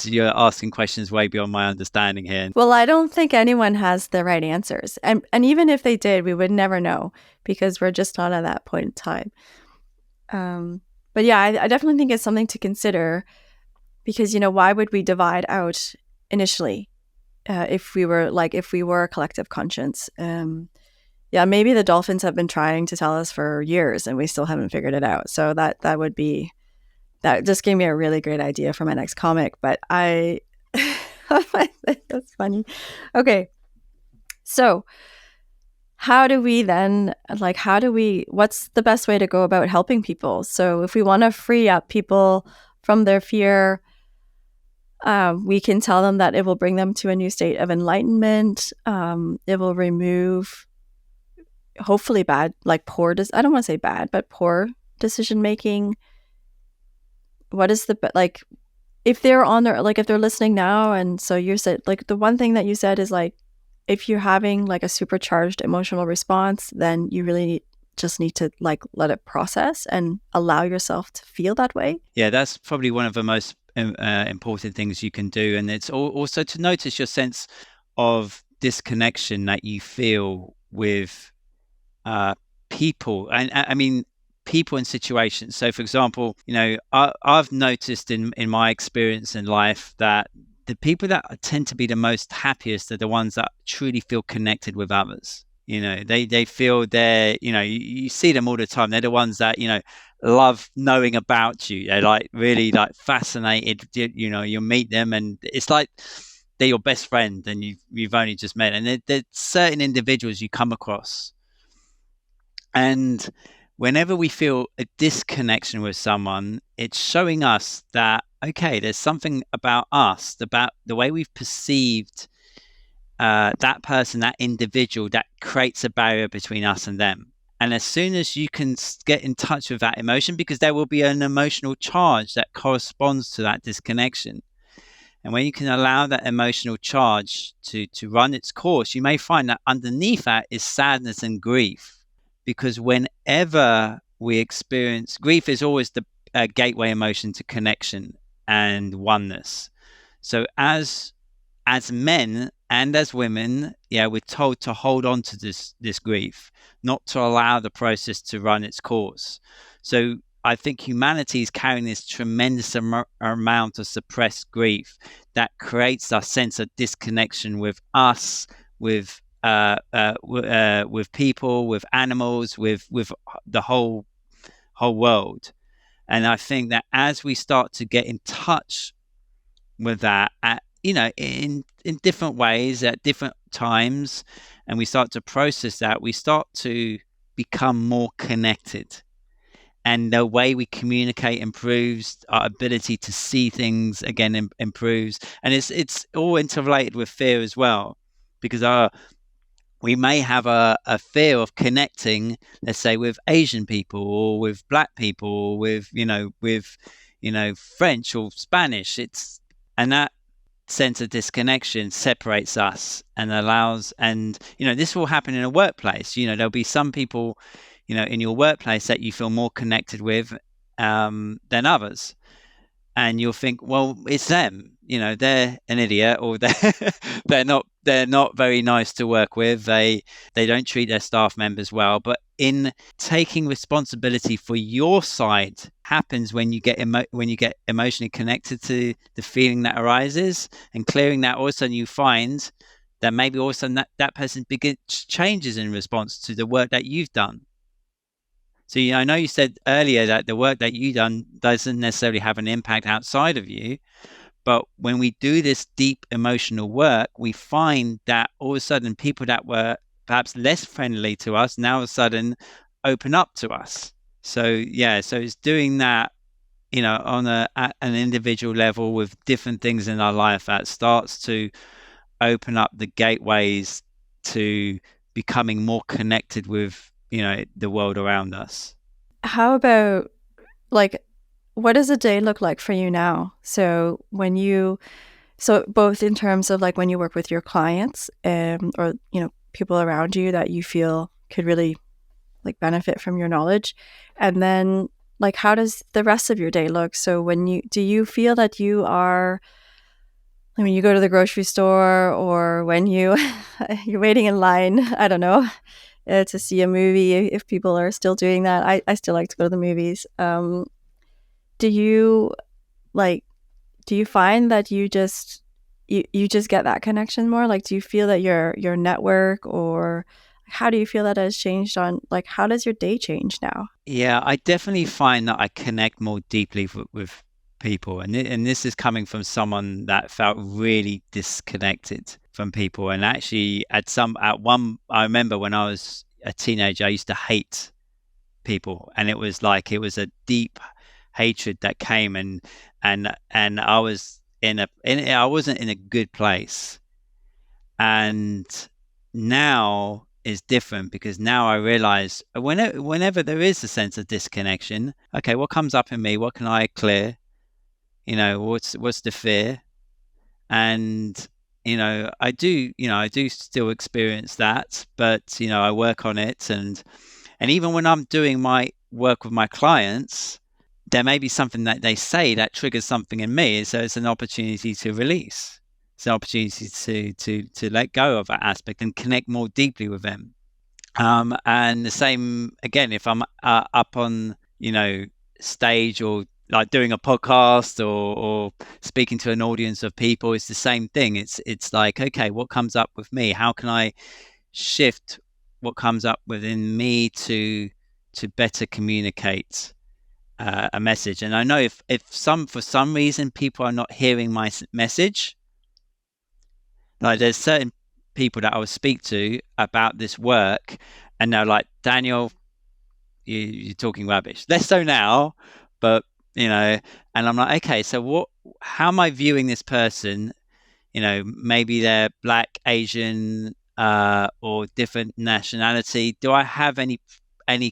You're asking questions way beyond my understanding here. Well, I don't think anyone has the right answers, and even if they did, we would never know because we're just not at that point in time. But yeah, I definitely think it's something to consider, because why would we divide out initially? If we were a collective conscience. Yeah, maybe the dolphins have been trying to tell us for years and we still haven't figured it out. So that just gave me a really great idea for my next comic, but that's funny. Okay. So how do we then, what's the best way to go about helping people? So if we want to free up people from their fear, we can tell them that it will bring them to a new state of enlightenment. It will remove, hopefully, I don't want to say bad, but poor decision making. what is the like, if they're on their, like if they're listening now, and so you said like the one thing that you said is like, if you're having like a supercharged emotional response, then you really just need to like let it process and allow yourself to feel that way. Yeah, that's probably one of the most important things you can do. And it's also to notice your sense of disconnection that you feel with people. And I mean, people and situations. So, for example, I've noticed in my experience in life that the people that tend to be the most happiest are the ones that truly feel connected with others. They feel they're, you see them all the time. They're the ones that, love knowing about you. They're like really like fascinated. You'll meet them and it's like they're your best friend and you've only just met. And there's certain individuals you come across. And whenever we feel a disconnection with someone, it's showing us that, okay, there's something about us, about the way we've perceived that person, that individual, that creates a barrier between us and them. And as soon as you can get in touch with that emotion, because there will be an emotional charge that corresponds to that disconnection. And when you can allow that emotional charge to run its course, you may find that underneath that is sadness and grief. Because whenever we experience grief, is always the gateway emotion to connection and oneness. So as men and as women, we're told to hold on to this grief, not to allow the process to run its course. So I think humanity is carrying this tremendous amount of suppressed grief that creates a sense of disconnection with us, with people, with animals, with the whole world. And I think that as we start to get in touch with that, in different ways at different times, and we start to process that, we start to become more connected. And the way we communicate improves, our ability to see things again improves, and it's all interrelated with fear as well, because we may have a fear of connecting, let's say, with Asian people or with Black people or with French or Spanish. And that sense of disconnection separates us and allows, and this will happen in a workplace. There'll be some people in your workplace that you feel more connected with than others, and you'll think, well, it's them, they're an idiot, or they're not very nice to work with, they don't treat their staff members well. But in taking responsibility for your side happens when you get emotionally connected to the feeling that arises, and clearing that, all of a sudden you find that maybe all of a sudden that person changes in response to the work that you've done. So I know you said earlier that the work that you've done doesn't necessarily have an impact outside of you, but when we do this deep emotional work, we find that all of a sudden people that were perhaps less friendly to us now all of a sudden open up to us. So it's doing that, on at an individual level with different things in our life that starts to open up the gateways to becoming more connected with the world around us. How about like, what does a day look like for you now? So both in terms of like when you work with your clients, or people around you that you feel could really like benefit from your knowledge, and then like how does the rest of your day look? So do you feel that you are, when you go to the grocery store, or when you're waiting in line, I don't know, to see a movie, if people are still doing that. I still like to go to the movies. Do you find that you just get that connection more? Like, do you feel that your network, or how do you feel that has changed on, like, how does your day change now? Yeah, I definitely find that I connect more deeply with people, and this is coming from someone that felt really disconnected from people. And actually I remember when I was a teenager, I used to hate people, and it was a deep hatred that came, and I was I wasn't in a good place. And now is different, because now I realize whenever there is a sense of disconnection, okay, what comes up in me, what can I clear, what's the fear? And I do still experience that, but I work on it, and even when I'm doing my work with my clients, there may be something that they say that triggers something in me, so it's an opportunity to release. It's an opportunity to let go of that aspect and connect more deeply with them. And the same again, if I'm up on stage, or like doing a podcast, or speaking to an audience of people, it's the same thing. It's like, okay, what comes up with me? How can I shift what comes up within me to better communicate a message? And I know if for some reason people are not hearing my message, like there's certain people that I will speak to about this work, and they're like, Daniel, you're talking rubbish. Less so now, but and I'm like, okay, so how am I viewing this person? Maybe they're Black, Asian, or different nationality. Do I have any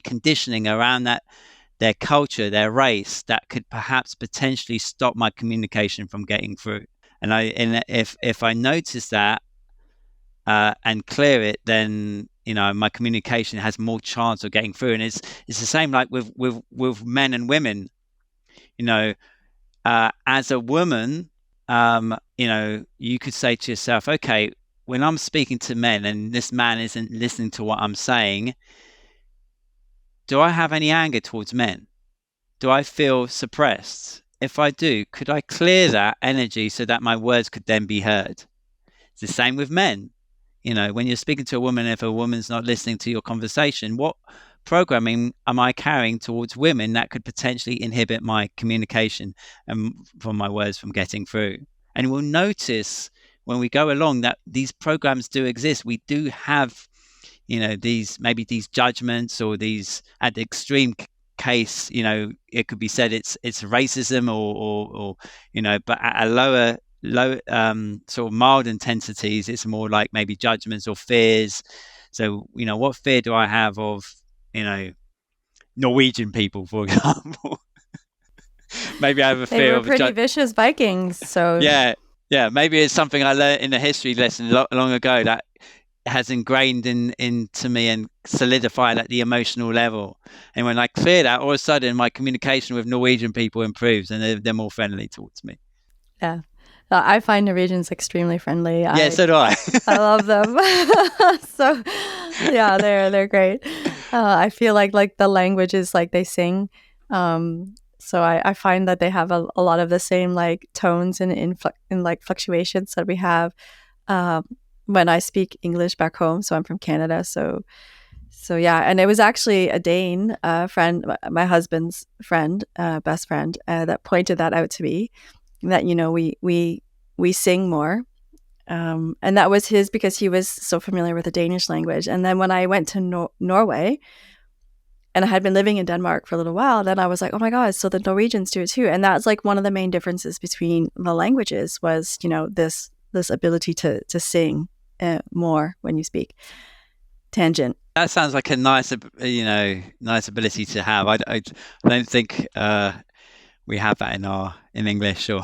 conditioning around that, their culture, their race, that could perhaps potentially stop my communication from getting through? And if I notice that and clear it, then my communication has more chance of getting through. And it's the same like with men and women. As a woman, you could say to yourself, okay, when I'm speaking to men and this man isn't listening to what I'm saying, do I have any anger towards men? Do I feel suppressed? If I do, could I clear that energy so that my words could then be heard? It's the same with men. When you're speaking to a woman, if a woman's not listening to your conversation, what programming am I carrying towards women that could potentially inhibit my communication and from my words from getting through? And we'll notice when we go along that these programs do exist. We do have, these judgments, or these, at the extreme case, it could be said it's racism, or but at a low sort of mild intensities, it's more like maybe judgments or fears. So what fear do I have of Norwegian people, for example? Maybe I have a fear They were of pretty vicious Vikings, so yeah, maybe it's something I learned in a history lesson long ago that has ingrained into me and solidified at the emotional level. And when I clear that, all of a sudden my communication with Norwegian people improves, and they're more friendly towards me. Yeah. I find Norwegians extremely friendly. Yeah, so do I. I love them. So, yeah, they're great. I feel like the language is like they sing. So I find that they have a lot of the same like tones and like fluctuations that we have when I speak English back home. So I'm from Canada. So yeah, and it was actually a Dane friend, my husband's friend, best friend, that pointed that out to me. That we sing more, and that was because he was so familiar with the Danish language. And then when I went to Norway, and I had been living in Denmark for a little while, then I was like, oh my god, so the Norwegians do it too. And that's like one of the main differences between the languages was this ability to sing more when you speak. Tangent. That sounds like a nice ability to have. I don't think we have that in English, or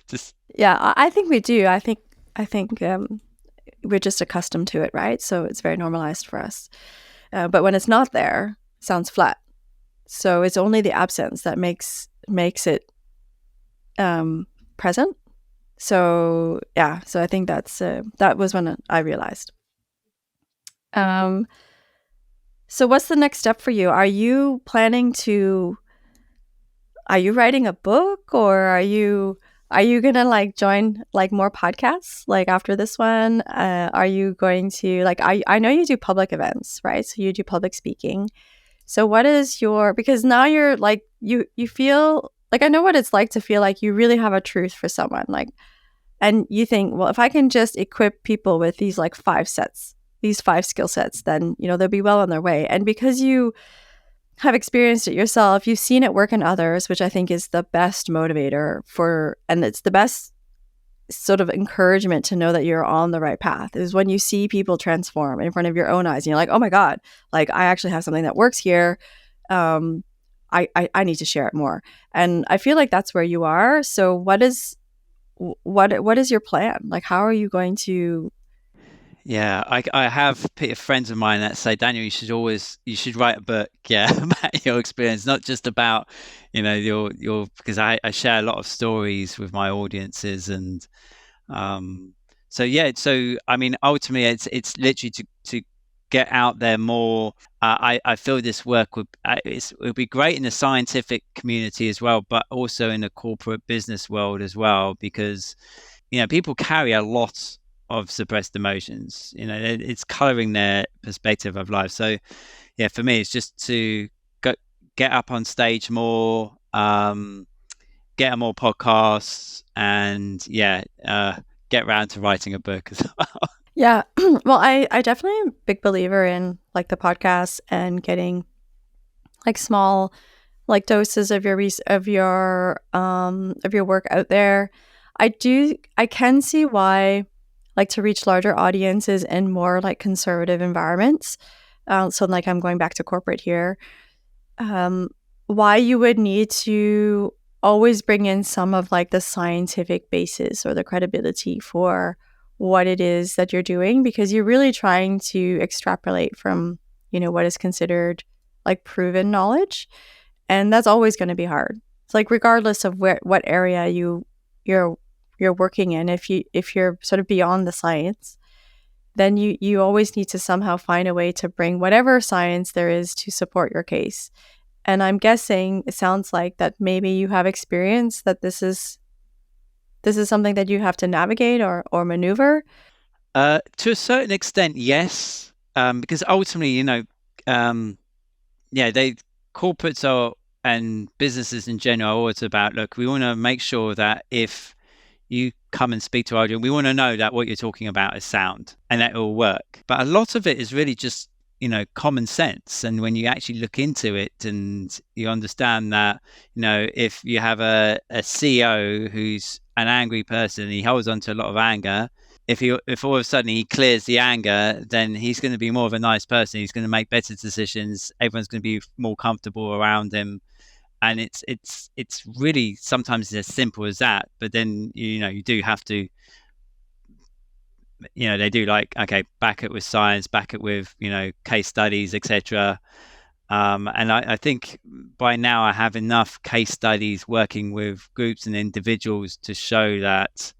just. Yeah, I think we do. I think we're just accustomed to it, right? So it's very normalized for us. But when it's not there, it sounds flat. So it's only the absence that makes it present. So yeah, so I think that was when I realized. So what's the next step for you? Are you writing a book, or are you gonna like join like more podcasts like after this one? Are you going to like I know you do public events, right? So you do public speaking. So what is because now you're like you feel like, I know what it's like to feel like you really have a truth for someone, like, and you think, well, if I can just equip people with these like 5 skill sets, then they'll be well on their way. And because you have experienced it yourself, you've seen it work in others, which I think is the best motivator and it's the best sort of encouragement to know that you're on the right path, is when you see people transform in front of your own eyes and you're like, oh my god, like I actually have something that works here. I need to share it more. And I feel like that's where you are. So what is your plan? Like, how are you going to? Yeah, I have friends of mine that say, Daniel, you should write a book, yeah, about your experience, not just about, your because I share a lot of stories with my audiences, and um, so yeah, so I mean, ultimately, it's literally to get out there more. I feel this work it would be great in the scientific community as well, but also in the corporate business world as well, because people carry a lot of suppressed emotions. It's coloring their perspective of life. So yeah, for me, it's just to get up on stage more, get on more podcasts, and get around to writing a book as well. Yeah. Well, I definitely am a big believer in like the podcast and getting like small like doses of your work out there. I can see why like to reach larger audiences in more like conservative environments. So like I'm going back to corporate here. Um, why you would need to always bring in some of like the scientific basis or the credibility for what it is that you're doing, because you're really trying to extrapolate from, what is considered like proven knowledge. And that's always going to be hard. It's like regardless of what area you're working in, if you're sort of beyond the science, then you always need to somehow find a way to bring whatever science there is to support your case. And I'm guessing it sounds like that maybe you have experience that this is something that you have to navigate or maneuver. To a certain extent, yes, because ultimately, they corporates are and businesses in general are always about, look, we want to make sure that if you come and speak to our audience, we want to know that what you're talking about is sound and that it will work. But a lot of it is really just, common sense. And when you actually look into it and you understand that, if you have a CEO who's an angry person, he holds on to a lot of anger. If all of a sudden he clears the anger, then he's going to be more of a nice person. He's going to make better decisions. Everyone's going to be more comfortable around him. And it's really sometimes as simple as that. But then you do have to, they do like, okay, back it with science, back it with case studies, etc. And I think by now I have enough case studies working with groups and individuals to show that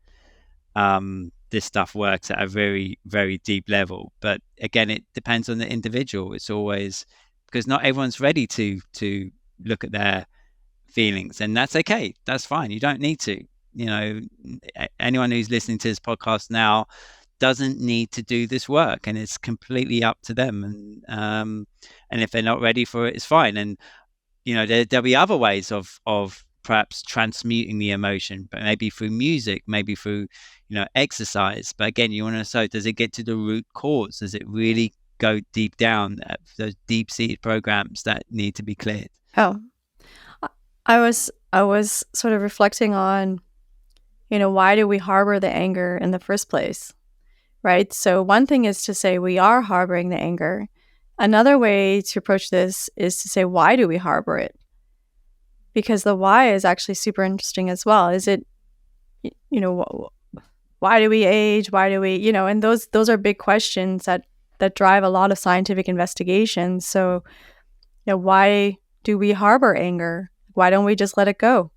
this stuff works at a very, very deep level. But again, it depends on the individual. It's always because not everyone's ready to look at their feelings, and that's okay. That's fine. You don't need to. Anyone who's listening to this podcast now doesn't need to do this work, and it's completely up to them. And if they're not ready for it, it's fine. And there'll be other ways of perhaps transmuting the emotion, but maybe through music, maybe through exercise. But again, you want to know, does it get to the root cause? Does it really go deep down at those deep-seated programs that need to be cleared? Oh, I was sort of reflecting on, why do we harbor the anger in the first place, right? So one thing is to say we are harboring the anger. Another way to approach this is to say, why do we harbor it? Because the why is actually super interesting as well. Is it, why do we age? Why do we, and those are big questions that drive a lot of scientific investigations. So, why do we harbor anger? Why don't we just let it go?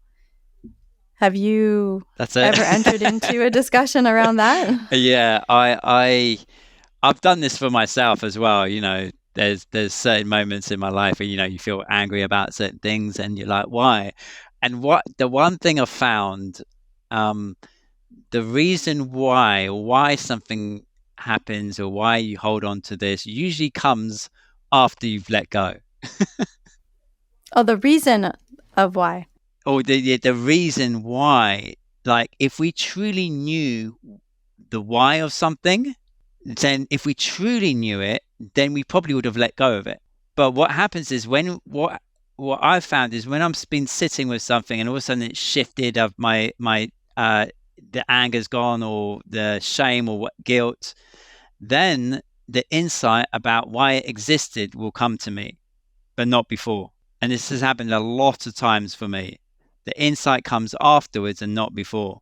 Have you ever entered into a discussion around that? Yeah, I've done this for myself as well. There's certain moments in my life where you feel angry about certain things, and you're like, why? And the one thing I've found, the reason why something happens or why you hold on to this usually comes after you've let go. Oh, the reason of why. Or the reason why, like if we truly knew the why of something, then if we truly knew it, then we probably would have let go of it. But what happens is what I've found is when I've been sitting with something and all of a sudden it's shifted of my the anger's gone or the shame or guilt, then the insight about why it existed will come to me, but not before. And this has happened a lot of times for me. The insight comes afterwards and not before.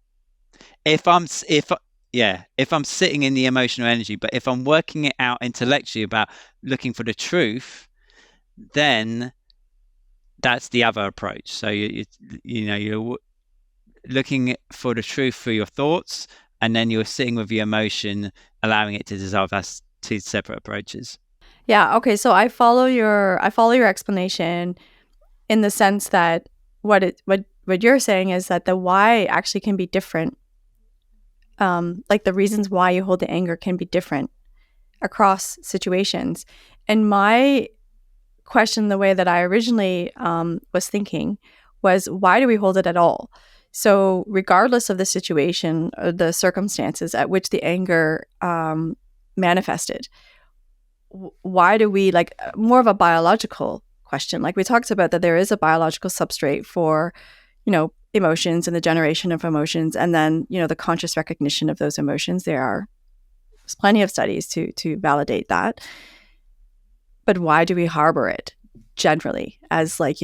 If I'm sitting in the emotional energy, but if I'm working it out intellectually about looking for the truth, then that's the other approach. So you're looking for the truth through your thoughts, and then you're sitting with your emotion, allowing it to dissolve. That's two separate approaches. Yeah. Okay. So I follow your explanation in the sense that what you're saying is that the why actually can be different. Like the reasons why you hold the anger can be different across situations. And my question, the way that I originally was thinking, was why do we hold it at all? So regardless of the situation or the circumstances at which the anger manifested, why do we, like, more of a biological question? Like we talked about, that there is a biological substrate for, emotions and the generation of emotions, and then, the conscious recognition of those emotions. There's plenty of studies to validate that. But why do we harbor it generally as, like,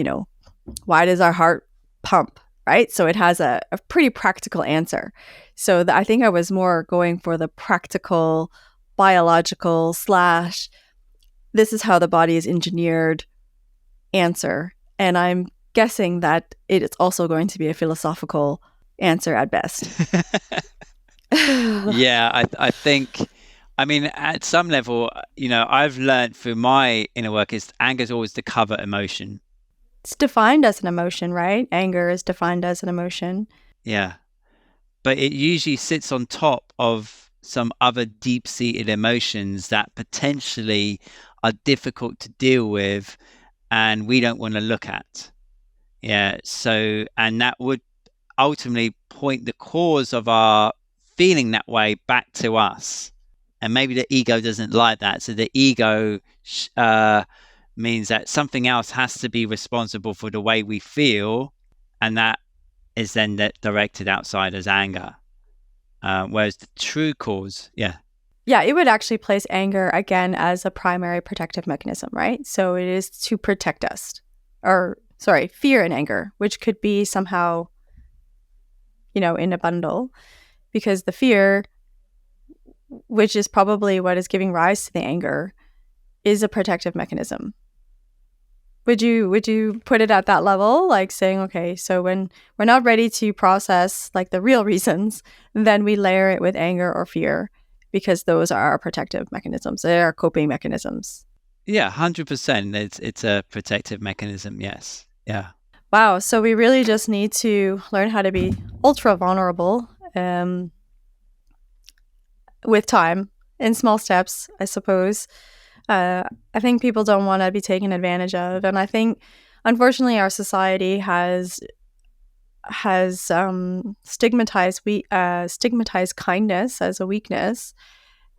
why does our heart pump, right? So it has a pretty practical answer. So I think I was more going for the practical, biological / this is how the body is engineered answer. And I'm guessing that it is also going to be a philosophical answer at best. Yeah, I think, I mean, at some level, I've learned through my inner work is anger is always the cover emotion. It's defined as an emotion, right? Anger is defined as an emotion. Yeah. But it usually sits on top of some other deep-seated emotions that potentially are difficult to deal with and we don't want to look at. Yeah. So, and that would ultimately point the cause of our feeling that way back to us. And maybe the ego doesn't like that. So the ego means that something else has to be responsible for the way we feel. And that is then directed outside as anger. Whereas the true cause, yeah, it would actually place anger again as a primary protective mechanism, right? So it is to protect us, fear and anger, which could be somehow, in a bundle, because the fear, which is probably what is giving rise to the anger, is a protective mechanism. Would you put it at that level, like saying, okay, so when we're not ready to process, like, the real reasons, then we layer it with anger or fear, because those are our protective mechanisms. They are coping mechanisms. Yeah, 100%. It's a protective mechanism. Yes. Yeah. Wow. So we really just need to learn how to be ultra vulnerable with time, in small steps, I suppose. I think people don't want to be taken advantage of, and I think, unfortunately, our society has stigmatized kindness as a weakness,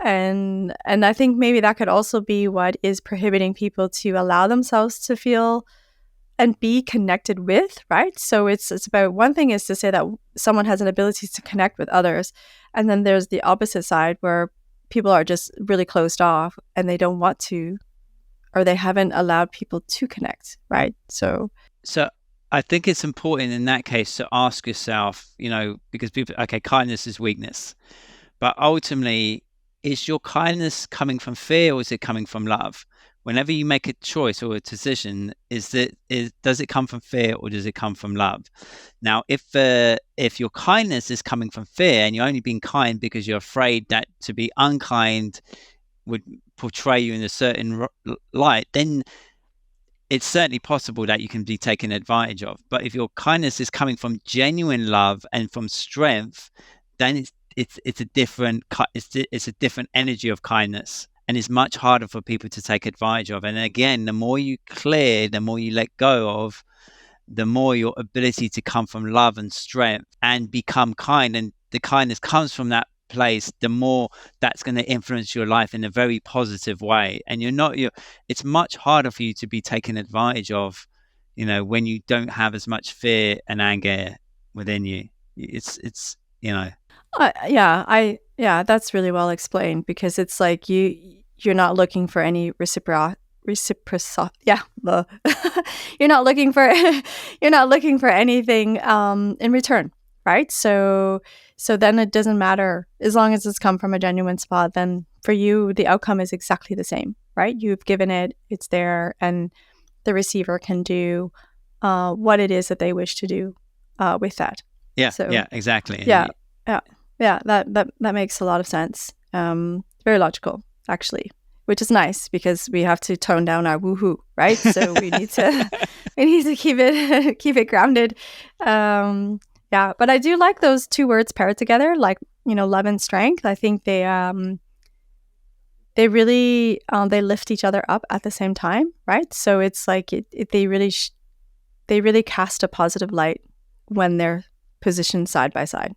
and I think maybe that could also be what is prohibiting people to allow themselves to feel and be connected with, right? So it's about, one thing is to say that someone has an ability to connect with others, and then there's the opposite side where people are just really closed off and they don't want to, or they haven't allowed people to connect, right? So I think it's important in that case to ask yourself, because people, okay, kindness is weakness, but ultimately, is your kindness coming from fear or is it coming from love? Whenever you make a choice or a decision, does it come from fear or does it come from love? Now, if your kindness is coming from fear and you're only being kind because you're afraid that to be unkind would portray you in a certain light, then it's certainly possible that you can be taken advantage of. But if your kindness is coming from genuine love and from strength, then it's a different energy of kindness, and it's much harder for people to take advantage of. And again, the more you clear, the more you let go of, the more your ability to come from love and strength and become kind, and the kindness comes from that place, the more that's going to influence your life in a very positive way. And it's much harder for you to be taken advantage of, when you don't have as much fear and anger within you. It's yeah, that's really well explained, because it's like you're not looking for any reciprocity. Yeah, you're not looking for anything in return, right? So then it doesn't matter as long as it's come from a genuine spot. Then for you, the outcome is exactly the same, right? You've given it, it's there, and the receiver can do what it is that they wish to do with that. Yeah, So, yeah, exactly. Yeah, that makes a lot of sense. Very logical, actually, which is nice because we have to tone down our woohoo, right? So we need to keep it grounded. Yeah, but I do like those two words paired together, like, love and strength. I think they really they lift each other up at the same time, right? So it's like they really cast a positive light when they're positioned side by side.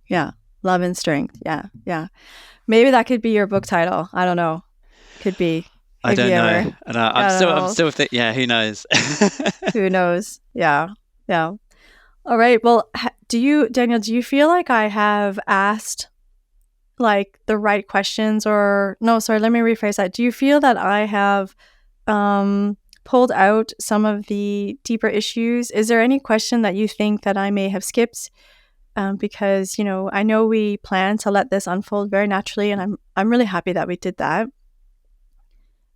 Yeah, love and strength. Yeah. Maybe that could be your book title. I don't know. Could be. I don't know. I'm still yeah, who knows? Who knows? Yeah. All right. Well, Daniel, do you feel like I have asked like the right questions, or no, sorry, let me rephrase that. Do you feel that I have pulled out some of the deeper issues? Is there any question that you think that I may have skipped? Because I know we plan to let this unfold very naturally, and I'm really happy that we did that.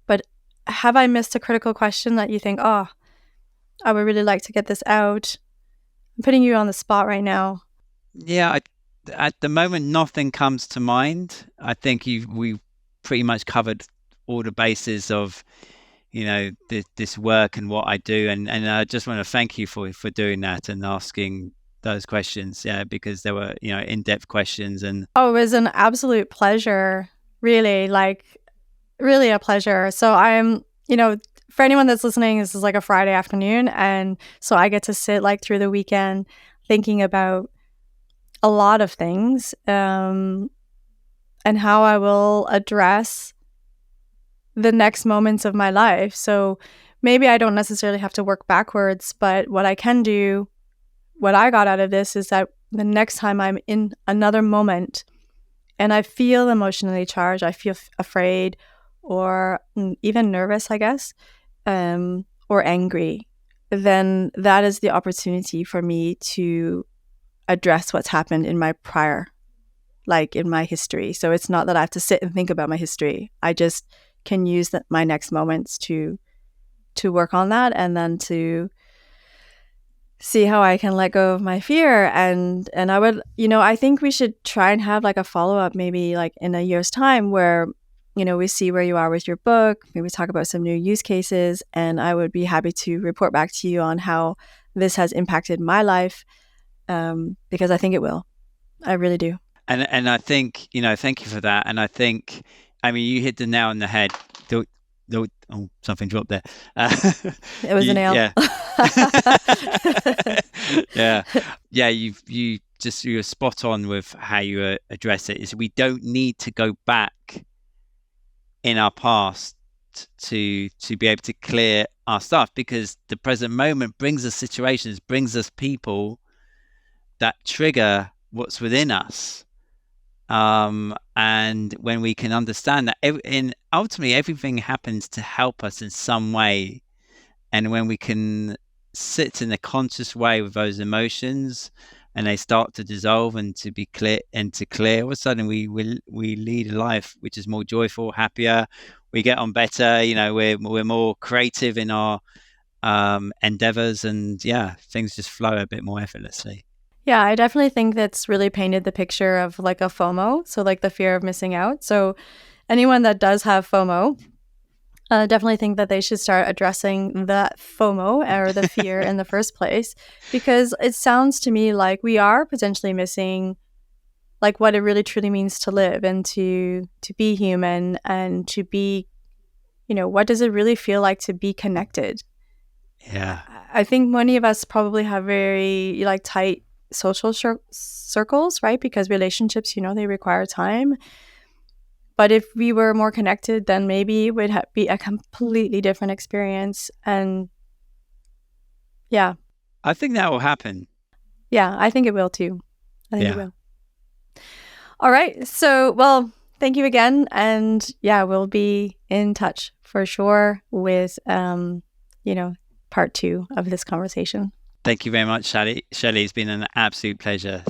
But have I missed a critical question that you think, oh, I would really like to get this out? I'm putting you on the spot right now. Yeah, at the moment, nothing comes to mind. I think we pretty much covered all the bases of this work and what I do, and I just want to thank you for doing that and asking those questions, because there were in-depth questions. And it was an absolute pleasure, really, really a pleasure. So I'm for anyone that's listening, this is like a Friday afternoon, and so I get to sit through the weekend thinking about a lot of things, and how I will address the next moments of my life. So maybe I don't necessarily have to work backwards, but what I can do, what I got out of this is that the next time I'm in another moment and I feel emotionally charged, I feel afraid or even nervous, I guess, or angry, then that is the opportunity for me to address what's happened in my prior, in my history. So it's not that I have to sit and think about my history. I just can use my next moments to work on that, and then to see how I can let go of my fear. And I would, I think we should try and have a follow-up, maybe in a year's time, where, we see where you are with your book, maybe talk about some new use cases, and I would be happy to report back to you on how this has impacted my life, because I think it will. I really do. And I think, thank you for that. And I think, you hit the nail on the head. Oh, something dropped there. It was a nail. Yeah. Yeah. You're spot on with how you address it. Is we don't need to go back in our past to be able to clear our stuff, because the present moment brings us situations, brings us people that trigger what's within us. And when we can understand that, ultimately everything happens to help us in some way, and when we can sit in a conscious way with those emotions, and they start to dissolve and to be clear, all of a sudden we lead a life which is more joyful, happier. We get on better. We're more creative in our endeavors, and things just flow a bit more effortlessly. Yeah, I definitely think that's really painted the picture of a FOMO, so the fear of missing out. So anyone that does have FOMO, definitely think that they should start addressing that FOMO, or the fear, in the first place, because it sounds to me like we are potentially missing what it really truly means to live, and to be human, and to be, what does it really feel like to be connected? Yeah. I think many of us probably have very tight social circles, right? Because relationships, they require time. But if we were more connected, then maybe it would be a completely different experience. And yeah. I think that will happen. Yeah, I think it will too. I think it will. All right. So, well, Thank you again. And yeah, we'll be in touch for sure with, part 2 of this conversation. Thank you very much, Shelley. Shelley, it's been an absolute pleasure.